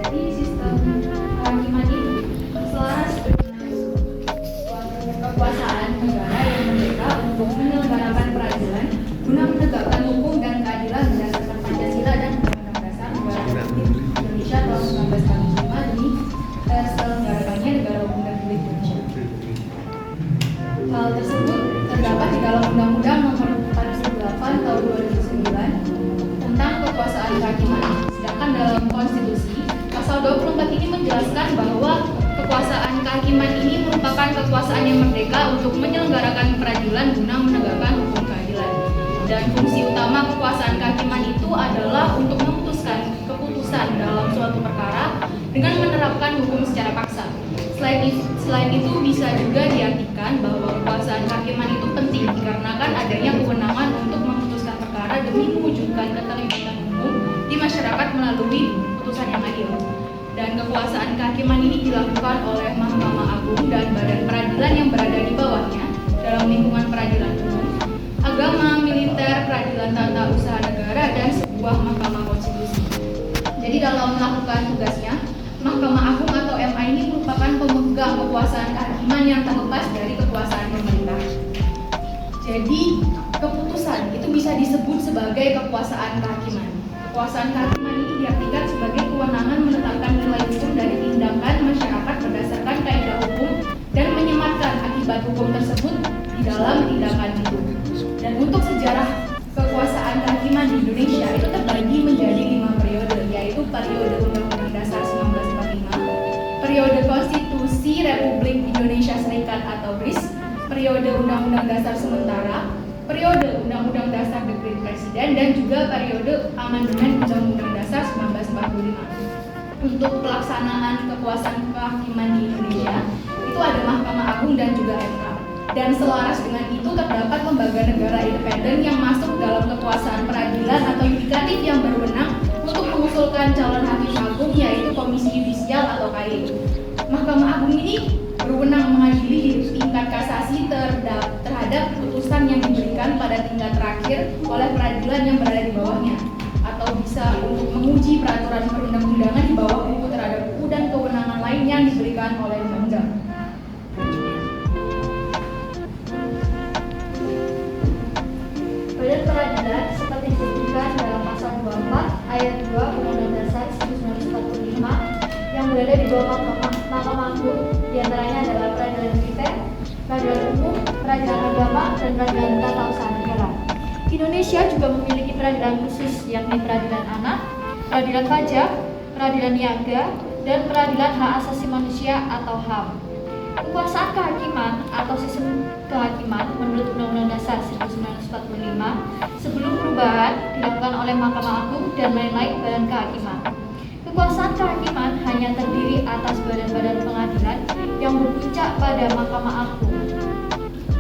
Jadi sistem kehakiman ini selaras dengan suatu kekuasaan negara yang merdeka untuk menyelenggarakan peradilan guna menegakkan hukum dan keadilan berdasarkan Pancasila dan Undang-Undang Dasar Negara Republik Indonesia tahun 1945 demi terselenggarakannya negara hukum Republik Indonesia. Hal tersebut terdapat di dalam Undang-Undang Nomor 48 Tahun 2009 tentang kekuasaan kehakiman. Sedangkan dalam konstitusi, pasal 24 ini menjelaskan bahwa kekuasaan kehakiman ini merupakan kekuasaan yang merdeka untuk menyelenggarakan peradilan guna menegakkan hukum keadilan. Dan fungsi utama kekuasaan kehakiman itu adalah untuk memutuskan keputusan dalam suatu perkara dengan menerapkan hukum secara paksa. Selain itu bisa juga diartikan bahwa kekuasaan kehakiman itu penting dikarenakan adanya kewenangan untuk memutuskan perkara demi mewujudkan keterlibatan umum di masyarakat melalui putusan yang adil. Dan kekuasaan kehakiman ini dilakukan oleh Mahkamah Agung dan badan peradilan yang berada di bawahnya dalam lingkungan peradilan umum, agama, militer, peradilan tata usaha negara, dan sebuah mahkamah konstitusi. Jadi dalam melakukan tugasnya, Mahkamah Agung atau MA ini merupakan pemegang kekuasaan kehakiman yang terlepas dari kekuasaan pemerintah. Jadi keputusan itu bisa disebut sebagai kekuasaan kehakiman. Kekuasaan kehakiman ini diartikan sebagai kewenangan menetapkan nilai hukum dari tindakan masyarakat berdasarkan kaidah hukum dan menyematkan akibat akibat hukum tersebut di dalam tindakan itu. Dan untuk sejarah kekuasaan kehakiman di Indonesia itu terbagi menjadi 5 periode, yaitu periode Undang-Undang Dasar 1945, periode Konstitusi Republik Indonesia Serikat atau BRIS, periode Undang-Undang Dasar Sementara, periode Undang-Undang Dasar Dekret Presiden, dan juga periode amandemen Undang-Undang Dasar 1945. Untuk pelaksanaan kekuasaan kehakiman di Indonesia itu ada Mahkamah Agung dan juga MK. Dan selaras dengan itu terdapat lembaga negara independen yang masuk dalam kekuasaan peradilan atau yudikatif yang berwenang untuk mengusulkan calon hakim agung, yaitu Komisi Yudisial atau KY. Mahkamah Agung ini berwenang mengadili tingkat kasasi terhadap putusan yang diberikan pada tingkat terakhir oleh peradilan yang berada di bawahnya, atau bisa untuk menguji peraturan perundang-undangan di bawah buku terhadap buku dan kewenangan lain yang diberikan oleh undang-undang. Badan peradilan seperti disebutkan dalam pasal 24 ayat 2 Undang-Undang Dasar 1945 yang berada di bawah Mahkamah Agung, diantaranya adalah peradilan militer, peradilan umum, peradilan agama, dan peradilan tata usaha negara. Indonesia juga memiliki peradilan khusus, yakni peradilan anak, peradilan pajak, peradilan niaga, dan peradilan hak asasi manusia atau HAM. Kekuasaan kehakiman atau sistem kehakiman menurut Undang-Undang Dasar 1945 sebelum perubahan dilakukan oleh Mahkamah Agung dan lain-lain badan kehakiman. Kekuasaan kehakiman hanya terdiri atas badan-badan pengadilan yang berpuncak pada Mahkamah Agung.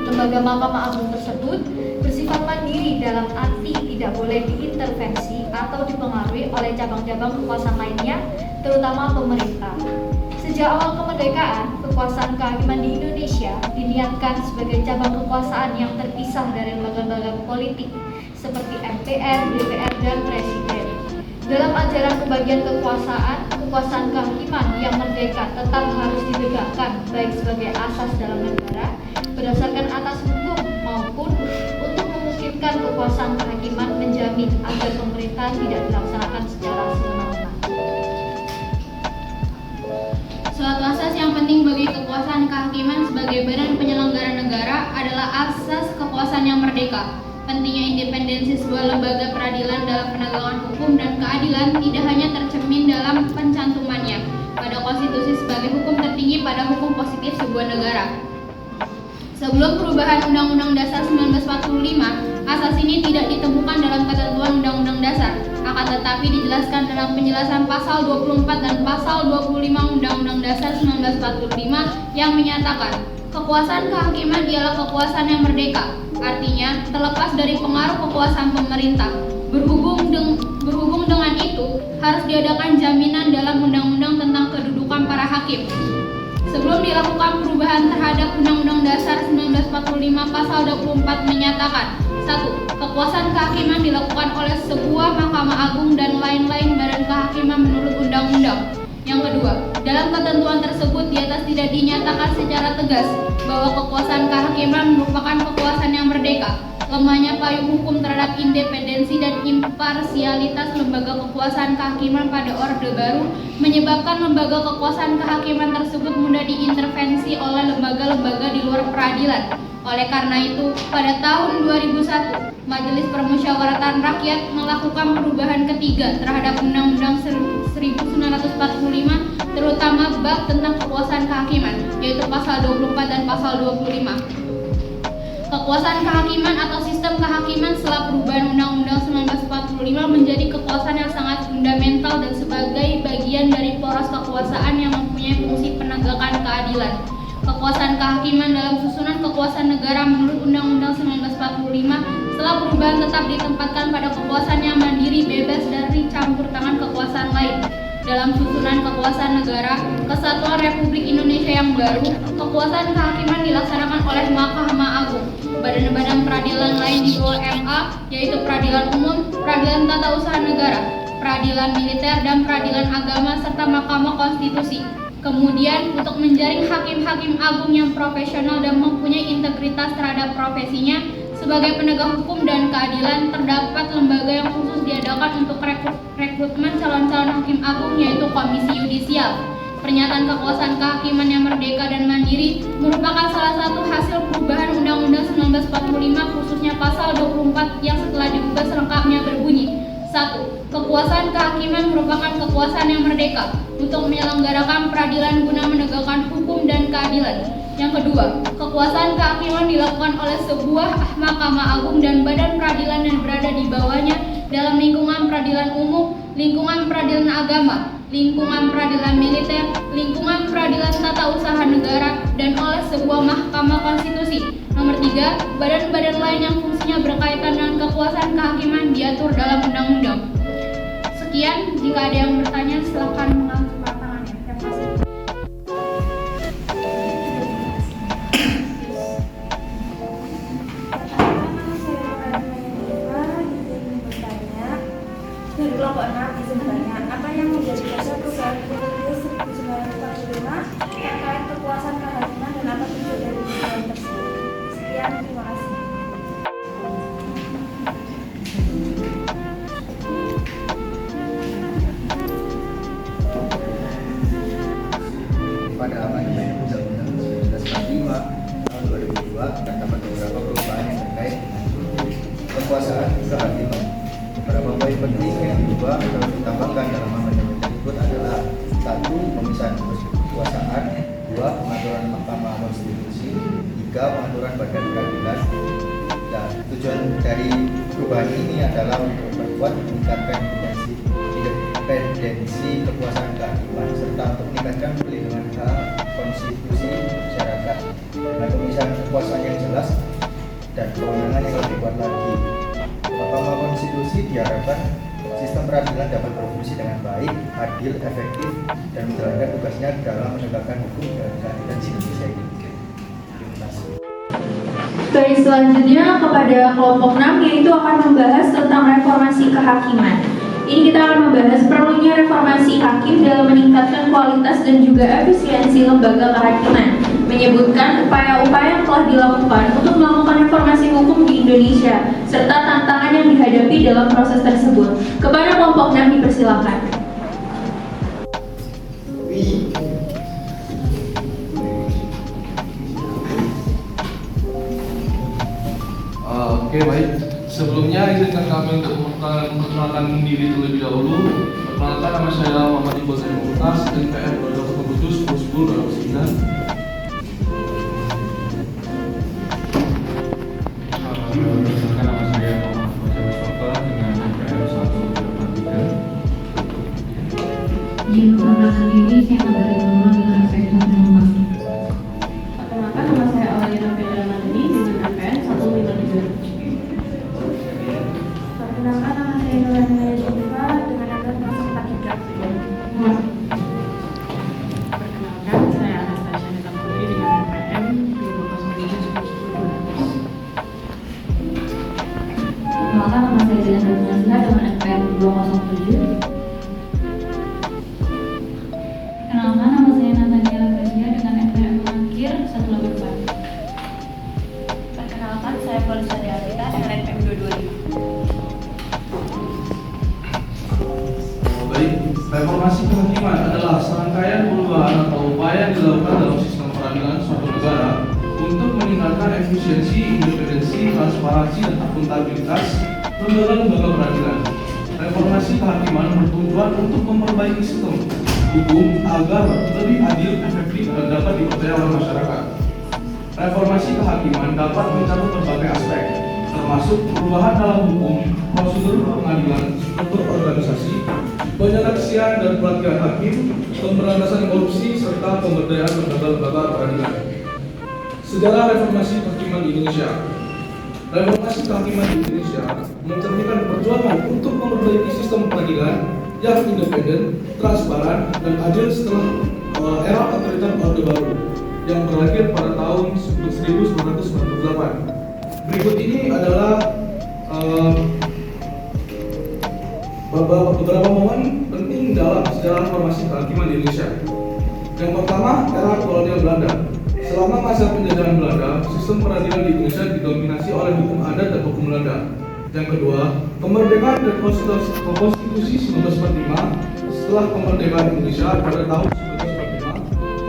Lembaga Mahkamah Agung tersebut bersifat mandiri dalam arti tidak boleh diintervensi atau dipengaruhi oleh cabang-cabang kekuasaan lainnya, terutama pemerintah. Sejak awal kemerdekaan, kekuasaan kehakiman di Indonesia diniatkan sebagai cabang kekuasaan yang terpisah dari lembaga-lembaga politik seperti MPR, DPR, dan Presiden. Dalam ajaran pembagian kekuasaan kehakiman yang merdeka tetap harus ditegakkan baik sebagai asas dalam negara berdasarkan atas hukum maupun untuk memungkinkan kekuasaan kehakiman menjamin agar pemerintah tidak dilaksanakan secara semena-mena. Suatu asas yang penting bagi kekuasaan kehakiman sebagai badan penyelenggara negara adalah asas kekuasaan yang merdeka. Pentingnya independensi sebuah lembaga peradilan dalam penegakan hukum dan keadilan tidak hanya tercermin dalam pencantumannya pada konstitusi sebagai hukum tertinggi pada hukum positif sebuah negara. Sebelum perubahan Undang-Undang Dasar 1945, asas ini tidak ditemukan dalam ketentuan Undang-Undang Dasar, akan tetapi dijelaskan dalam penjelasan pasal 24 dan pasal 25 Undang-Undang Dasar 1945 yang menyatakan kekuasaan kehakiman ialah kekuasaan yang merdeka, artinya terlepas dari pengaruh kekuasaan pemerintah. Berhubung dengan itu, harus diadakan jaminan dalam undang-undang tentang kedudukan para hakim. Sebelum dilakukan perubahan terhadap Undang-Undang Dasar 1945 pasal 24 menyatakan 1. Kekuasaan kehakiman dilakukan oleh sebuah Mahkamah Agung dan lain-lain badan kehakiman menurut undang-undang. Yang kedua, dalam ketentuan tersebut di atas tidak dinyatakan secara tegas bahwa kekuasaan kehakiman merupakan kekuasaan yang merdeka. Lemahnya payung hukum terhadap independensi dan imparsialitas lembaga kekuasaan kehakiman pada Orde Baru menyebabkan lembaga kekuasaan kehakiman tersebut mudah diintervensi oleh lembaga-lembaga di luar peradilan. Oleh karena itu, pada tahun 2001, Majelis Permusyawaratan Rakyat melakukan perubahan ketiga terhadap Undang-Undang 1945, terutama bab tentang kekuasaan kehakiman, yaitu pasal 24 dan pasal 25. Kekuasaan kehakiman atau sistem kehakiman setelah perubahan Undang-Undang 1945 menjadi kekuasaan yang sangat fundamental dan sebagai bagian dari poros kekuasaan yang mempunyai fungsi penegakan keadilan. Kekuasaan kehakiman dalam susunan kekuasaan negara menurut Undang-Undang 1945 setelah perubahan tetap ditempatkan pada kekuasaan yang mandiri bebas dari campur tangan kekuasaan lain. Dalam susunan kekuasaan negara Kesatuan Republik Indonesia yang baru, kekuasaan kehakiman dilaksanakan oleh Mahkamah Agung, badan-badan peradilan lain di bawah MA, yaitu peradilan umum, peradilan tata usaha negara, peradilan militer, dan peradilan agama, serta Mahkamah Konstitusi. Kemudian, untuk menjaring hakim-hakim agung yang profesional dan mempunyai integritas terhadap profesinya, sebagai penegak hukum dan keadilan, terdapat lembaga yang khusus diadakan untuk rekrutmen calon-calon hakim agung, yaitu Komisi Yudisial. Pernyataan kekuasaan kehakiman yang merdeka dan mandiri merupakan salah satu hasil perubahan Undang-Undang 1945 khususnya pasal 24 yang setelah diubah selengkapnya berbunyi 1. Kekuasaan kehakiman merupakan kekuasaan yang merdeka untuk menyelenggarakan peradilan guna menegakkan hukum dan keadilan. Yang kedua, kekuasaan kehakiman dilakukan oleh sebuah Mahkamah Agung dan badan peradilan yang berada di bawahnya dalam lingkungan peradilan umum, lingkungan peradilan agama, lingkungan peradilan militer, lingkungan peradilan tata usaha negara, dan oleh sebuah mahkamah konstitusi. Nomor 3, badan-badan lain yang fungsinya berkaitan dengan kekuasaan kehakiman diatur dalam undang-undang. Sekian, jika ada yang bertanya silakan mengangkat tangannya. Terima kasih. Dari kelompok 6 izin bertanya, apa yang menjadi dasar perubahan UUD 1945 terkait kekuasaan kehakiman dan apa tujuan dari perubahan tersebut? Sekian, terima kasih. Pada amandemen Undang-Undang 1945 tahun 2002 terdapat beberapa perubahan yang terkait dengan kekuasaan kehakiman. Beberapa poin penting yang diubah atau ditambahkan dalam amandemen tersebut adalah 1. Pemisahan kekuasaan, 2. Pengaturan Mahkamah Konstitusi, 3. Pengaturan Badan Peradilan. Dan tujuan dari perubahan ini adalah untuk memperkuat meningkatkan independensi kekuasaan kehakiman serta untuk meningkatkan perlindungan hak konstitusi masyarakat dengan pemisahan kekuasaan yang jelas dan kewenangan yang lebih kuat lagi. Mahkamah Konstitusi diharapkan sistem peradilan dapat berfungsi dengan baik, adil, efektif, dan menjalankan tugasnya dalam menegakkan hukum dan keadilan di Indonesia ini. Terima kasih. Baik, selanjutnya kepada kelompok 6 yaitu akan membahas tentang reformasi kehakiman. Ini kita akan membahas perlunya reformasi hakim dalam meningkatkan kualitas dan juga efisiensi lembaga kehakiman, menyebutkan upaya-upaya yang telah dilakukan untuk melakukan reformasi hukum di Indonesia, serta tantangan yang dihadapi dalam proses tersebut. Kepada kelompok 6 dipersilakan. Oke, baik. Sebelumnya izinkan kami untuk memperkenalkan diri terlebih dahulu. Perkenalkan, nama saya Muhammad Iqbal Zainul Mumtaz, NPM 2007 10 2009. Perkenalkan, nama saya Muhammad Fajar Mustafa dengan NPM 1083. Izin memperkenalkan diri, saya Nagari Nurul dengan NPM 154. Perkenalkan, nama saya Alayana Federa Madani dengan NPM 153. Perkenalkan, nama saya Nurani Jennifer dengan NPM 143. Perkenalkan, saya Anastasia Nita Putri dengan NPM 2007 Perkenalkan, nama saya Jalan Ragunasila dengan NPM 207. Perkenalkan, nama saya Nathaniel Gracia dengan NPM Mangkir 184. Perkenalkan, saya Polisa Dealita dengan NPM 225. Baik, reformasi kehakiman adalah serangkaian perubahan atau upaya yang dilakukan dalam sistem peradilan suatu negara untuk meningkatkan efisiensi, independensi, transparansi, dan akuntabilitas lembaga-lembaga peradilan. Reformasi kehakiman bertujuan untuk memperbaiki sistem hukum agar lebih adil, efektif, dan dapat dipercaya oleh masyarakat. Reformasi kehakiman dapat mencakup berbagai aspek, termasuk perubahan dalam hukum, prosedur pengadilan, struktur organisasi, penyeleksian dan pelatihan hakim, pemberantasan korupsi, serta pemberdayaan lembaga-lembaga peradilan. Sejarah reformasi kehakiman di Indonesia. Reformasi kehakiman di Indonesia mencerminkan perjuangan untuk memperbaiki sistem peradilan yang independen, transparan, dan adil setelah era otoriter Orde Baru yang berakhir pada tahun 1998. Berikut ini adalah beberapa momen penting dalam sejarah reformasi kehakiman di Indonesia. Yang pertama, era kolonial Belanda. Selama masa penjajahan Belanda, sistem peradilan di Indonesia didominasi oleh hukum adat dan hukum Belanda. Yang kedua, kemerdekaan dan konstitusi 1945. Setelah kemerdekaan Indonesia pada tahun 1945,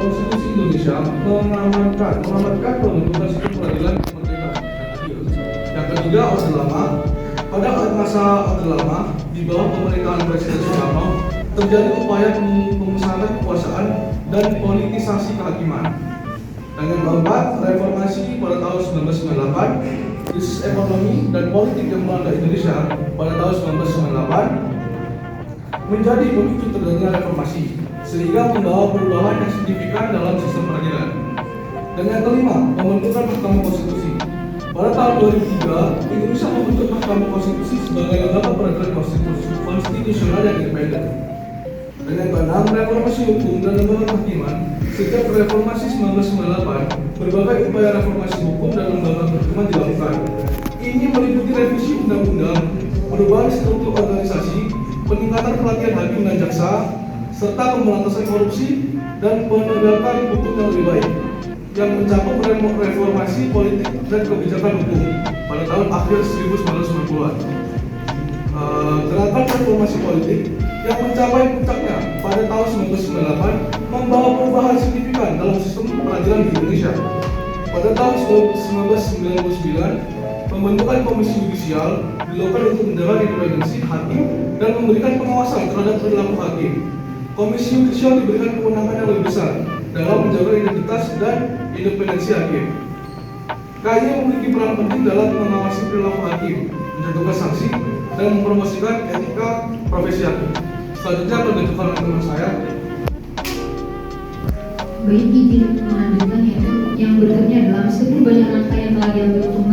Konstitusi Indonesia mengamankan pembentukan sistem peradilan yang merdeka dan adil. Yang ketiga, Orde Lama. Pada masa Orde Lama, di bawah pemerintahan Presiden Soekarno, terjadi upaya pemusatan kekuasaan dan politisasi kehakiman. Dan yang keempat, reformasi pada tahun 1998, krisis ekonomi dan politik yang melanda Indonesia pada tahun 1998 menjadi pemicu terjadinya reformasi, sehingga membawa perubahan yang signifikan dalam sistem peradilan. Dan yang kelima, pembentukan Mahkamah Konstitusi. Pada tahun 2003, Indonesia membentuk Mahkamah Konstitusi sebagai lembaga peradilan konstitusional yang independen. Dan yang keenam, reformasi hukum dan lembaga kehakiman. Sejak reformasi 1998, berbagai upaya reformasi hukum dan lembaga kehakiman dilakukan. Ini meliputi revisi undang-undang, perubahan struktur organisasi, peningkatan pelatihan hakim dan jaksa, serta pemberantasan korupsi dan penegakan hukum yang lebih baik, yang mencakup reformasi politik dan kebijakan hukum pada tahun akhir 1990-an. Gerakan reformasi politik yang mencapai puncaknya pada tahun 1998 membawa perubahan signifikan dalam sistem peradilan di Indonesia. Pada tahun 1999, pembentukan komisi yudisial dilakukan untuk menjaga independensi hakim dan memberikan pengawasan terhadap perilaku hakim. Komisi yudisial diberikan kewenangan yang lebih besar dalam menjaga identitas dan independensi hakim. KY memiliki peran penting dalam mengawasi perilaku hakim, menjatuhkan sanksi, dan mempromosikan etika profesi hakim. Selanjutnya akan dilanjutkan oleh teman saya. Baik, izin melanjutkan, yaitu yang berikutnya adalah meskipun banyak langkah yang telah diambil untuk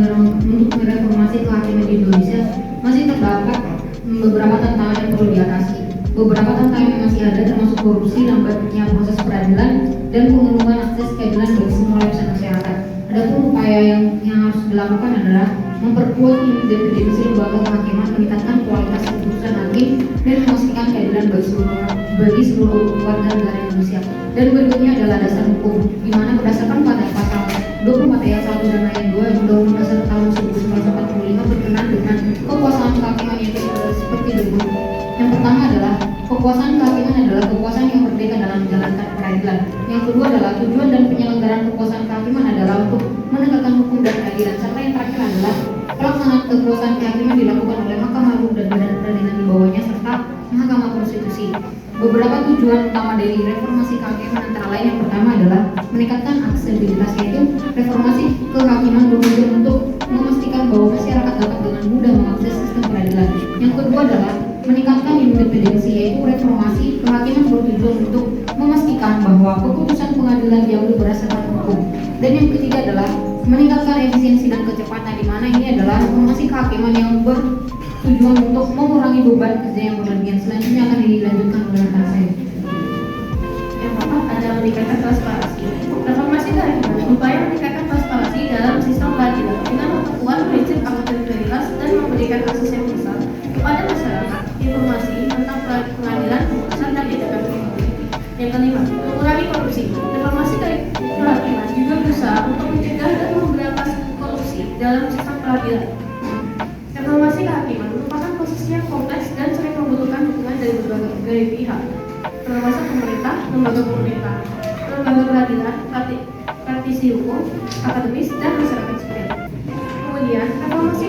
mereformasi kehakiman di Indonesia, masih terdapat beberapa tantangan yang perlu diatasi. Beberapa tantangan yang masih ada termasuk korupsi, lambatnya proses peradilan, dan pemenuhan akses keadilan bagi semua lapisan masyarakat. Adapun upaya yang harus dilakukan adalah memperkuat independensi lembaga kehakiman, meningkatkan kualitas keputusan hakim, dan memastikan keadilan bagi seluruh warga negara Indonesia. Dan berikutnya adalah dasar hukum, di mana berdasarkan pada pasal 24 ayat 1 dan ayat 2 Undang-Undang Dasar tahun 1945 berkenaan dengan kekuasaan kehakiman yang seperti berikut. Yang pertama adalah kekuasaan kehakiman adalah kekuasaan yang merdeka dalam menjalankan peradilan. Yang kedua adalah tujuan dan penyelenggaraan kekuasaan kehakiman adalah untuk menegakkan hukum dan keadilan. Serta yang terakhir adalah pelaksanaan kekuasaan kehakiman dilakukan oleh Mahkamah Agung dan badan peradilan di bawahnya serta Mahkamah Konstitusi. Beberapa tujuan utama dari reformasi kehakiman antara lain yang pertama adalah meningkatkan aksesibilitas, yaitu reformasi kehakiman bertujuan untuk memastikan bahwa masyarakat dapat dengan mudah mengakses sistem peradilan. Yang kedua adalah meningkatkan independensi, yaitu reformasi kehakiman bertujuan untuk memastikan bahwa keputusan pengadilan diambil berdasarkan hukum. Dan yang ketiga adalah meningkatkan efisiensi dan kecepatan, di mana ini adalah reformasi kehakiman yang bertujuan untuk mengurangi beban kerja yang berlebihan. Selanjutnya akan dilanjutkan oleh rekan saya. Yang keempat ada meningkatkan transparansi. Reformasi kehakiman upaya meningkatkan transparansi dalam sistem peradilan dengan memperkuat prinsip akuntabilitas dan memberikan akses yang besar kepada masyarakat informasi tentang pengadilan, putusan, dan tindakan hukum. Yang kelima, mengurangi korupsi. Reformasi kehakiman juga berusaha untuk mencegah dan memberantas korupsi dalam sistem peradilan. Reformasi kehakiman merupakan posisi yang kompleks dan sering membutuhkan dukungan dari berbagai pihak, termasuk pemerintah, lembaga peradilan, praktisi hukum, akademis, dan masyarakat sipil. Kemudian, reformasi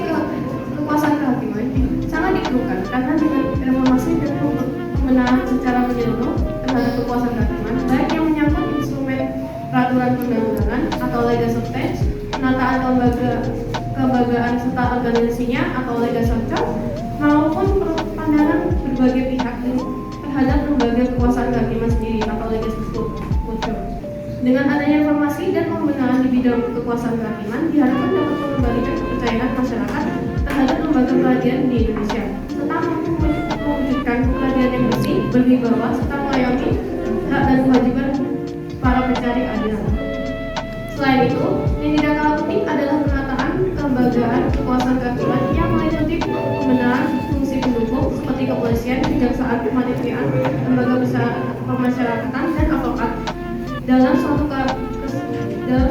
kekuasaan kehakiman sangat diperlukan karena dengan reformasi dan pembenahan secara menyeluruh terhadap kekuasaan kehakiman, baik yang menyangkut instrumen peraturan perundang-undangan atau legal substance, penataan kelembagaan serta organisasinya atau legal structure, maupun pandangan berbagai pihak terhadap lembaga kekuasaan kehakiman sendiri atau legal structure. Dengan adanya reformasi dan pembenahan di bidang kekuasaan kehakiman diharapkan dapat mengembalikan kepercayaan masyarakat terhadap lembaga peradilan di Indonesia, serta mampu mewujudkan peradilan yang bersih, berwibawa, serta melayani hak dan kewajiban para pencari keadilan. Selain itu, yang tidak kalah penting adalah penataan kelembagaan kekuasaan kehakiman yang meliputi pembenahan fungsi pendukung seperti kepolisian, kejaksaan, kemandirian, lembaga pemasyarakatan, dan advokat dalam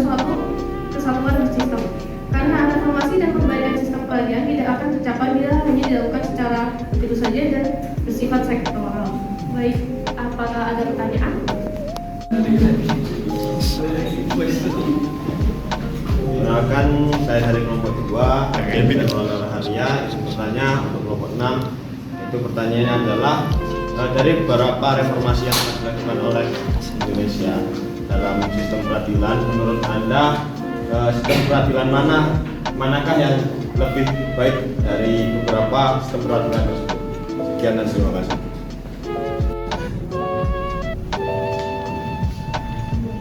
suatu kesatuan sistem. Karena reformasi dan perbaikan sistem peradilan tidak akan tercapai bila hanya dilakukan secara begitu saja dan bersifat sektoral. Baik, apakah ada pertanyaan? Perkenalkan, saya dari kelompok 2, Kevin dan Maulana Haria. Pertanyaan untuk kelompok 6, itu pertanyaannya adalah dari beberapa reformasi yang telah dilakukan oleh Indonesia dalam sistem peradilan, menurut Anda sistem peradilan manakah yang lebih baik dari beberapa sistem peradilan tersebut? Sekian dan terima kasih.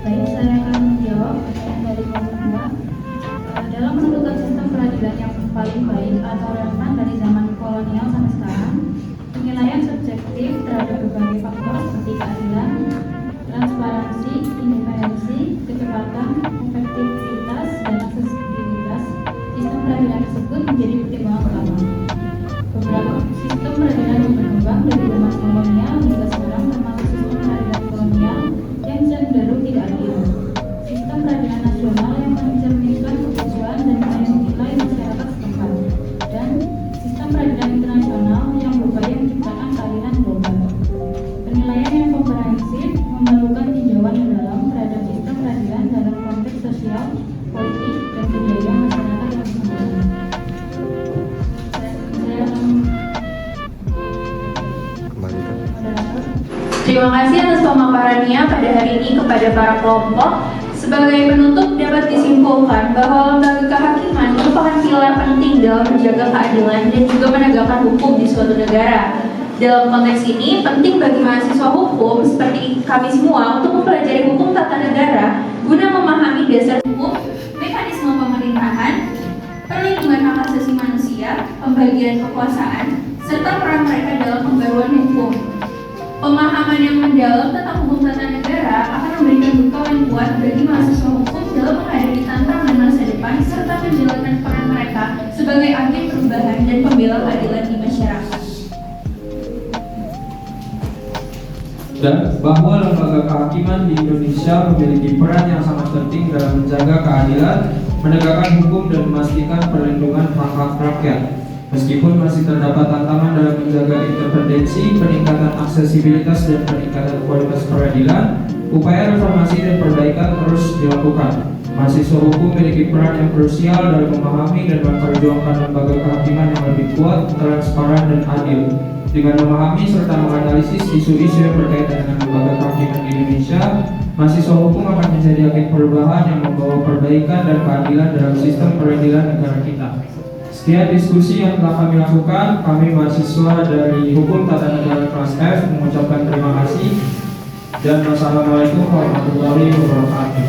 Baik, saya akan menjawab pertanyaan dari kelompok 2. Dalam menentukan sistem peradilan yang paling baik atau relevan dari zaman kolonial sampai sekarang, penilaian subjektif terhadap berbagai faktor seperti keadilan, transparansi, independensi, kecepatan, efektivitas, dan aksesibilitas sistem peradilan tersebut menjadi pertimbangan utama. Beberapa sistem peradilan yang berkembang dari zaman kolonial hingga sekarang termasuk sistem peradilan kolonial yang cenderung tidak adil, sistem peradilan nasional yang mencerminkan kebutuhan dan nilai masyarakat setempat, dan sistem peradilan internasional yang berupaya menciptakan keadilan global. Penilaian yang komprehensif memerlukan tinjauan mendalam terhadap sistem peradilan dalam konteks sosial, politik, dan budaya masyarakat yang bersangkutan. Terima kasih atas pemaparannya pada hari ini kepada para kelompok. Sebagai penutup dapat disimpulkan bahwa lembaga kehakiman merupakan pilar penting dalam menjaga keadilan dan juga menegakkan hukum di suatu negara. Dalam konteks ini, penting bagi mahasiswa hukum seperti kami semua untuk mempelajari hukum tata negara guna memahami dasar hukum, mekanisme pemerintahan, perlindungan hak asasi manusia, pembagian kekuasaan, serta peran mereka dalam pembaruan hukum. Pemahaman yang mendalam tentang hukum tata negara akan memberikan bekal yang kuat bagi mahasiswa hukum dalam menghadapi tantangan masa depan serta menjalankan peran mereka sebagai agen perubahan dan pembela keadilan di masyarakat. Dan bahwa lembaga kehakiman di Indonesia memiliki peran yang sangat penting dalam menjaga keadilan, menegakkan hukum dan memastikan perlindungan hak-hak rakyat. Meskipun masih terdapat tantangan dalam menjaga independensi, peningkatan aksesibilitas dan peningkatan kualitas peradilan, upaya reformasi dan perbaikan terus dilakukan. Mahasiswa hukum memiliki peran yang krusial dalam memahami dan memperjuangkan lembaga kehakiman yang lebih kuat, transparan, dan adil. Dengan memahami serta menganalisis isu-isu yang berkaitan dengan lembaga kehakiman di Indonesia, mahasiswa hukum akan menjadi agen perubahan yang membawa perbaikan dan keadilan dalam sistem peradilan negara kita. Sekian diskusi yang telah kami lakukan. Kami mahasiswa dari Hukum Tata Negara kelas F mengucapkan terima kasih dan wassalamualaikum warahmatullahi wabarakatuh.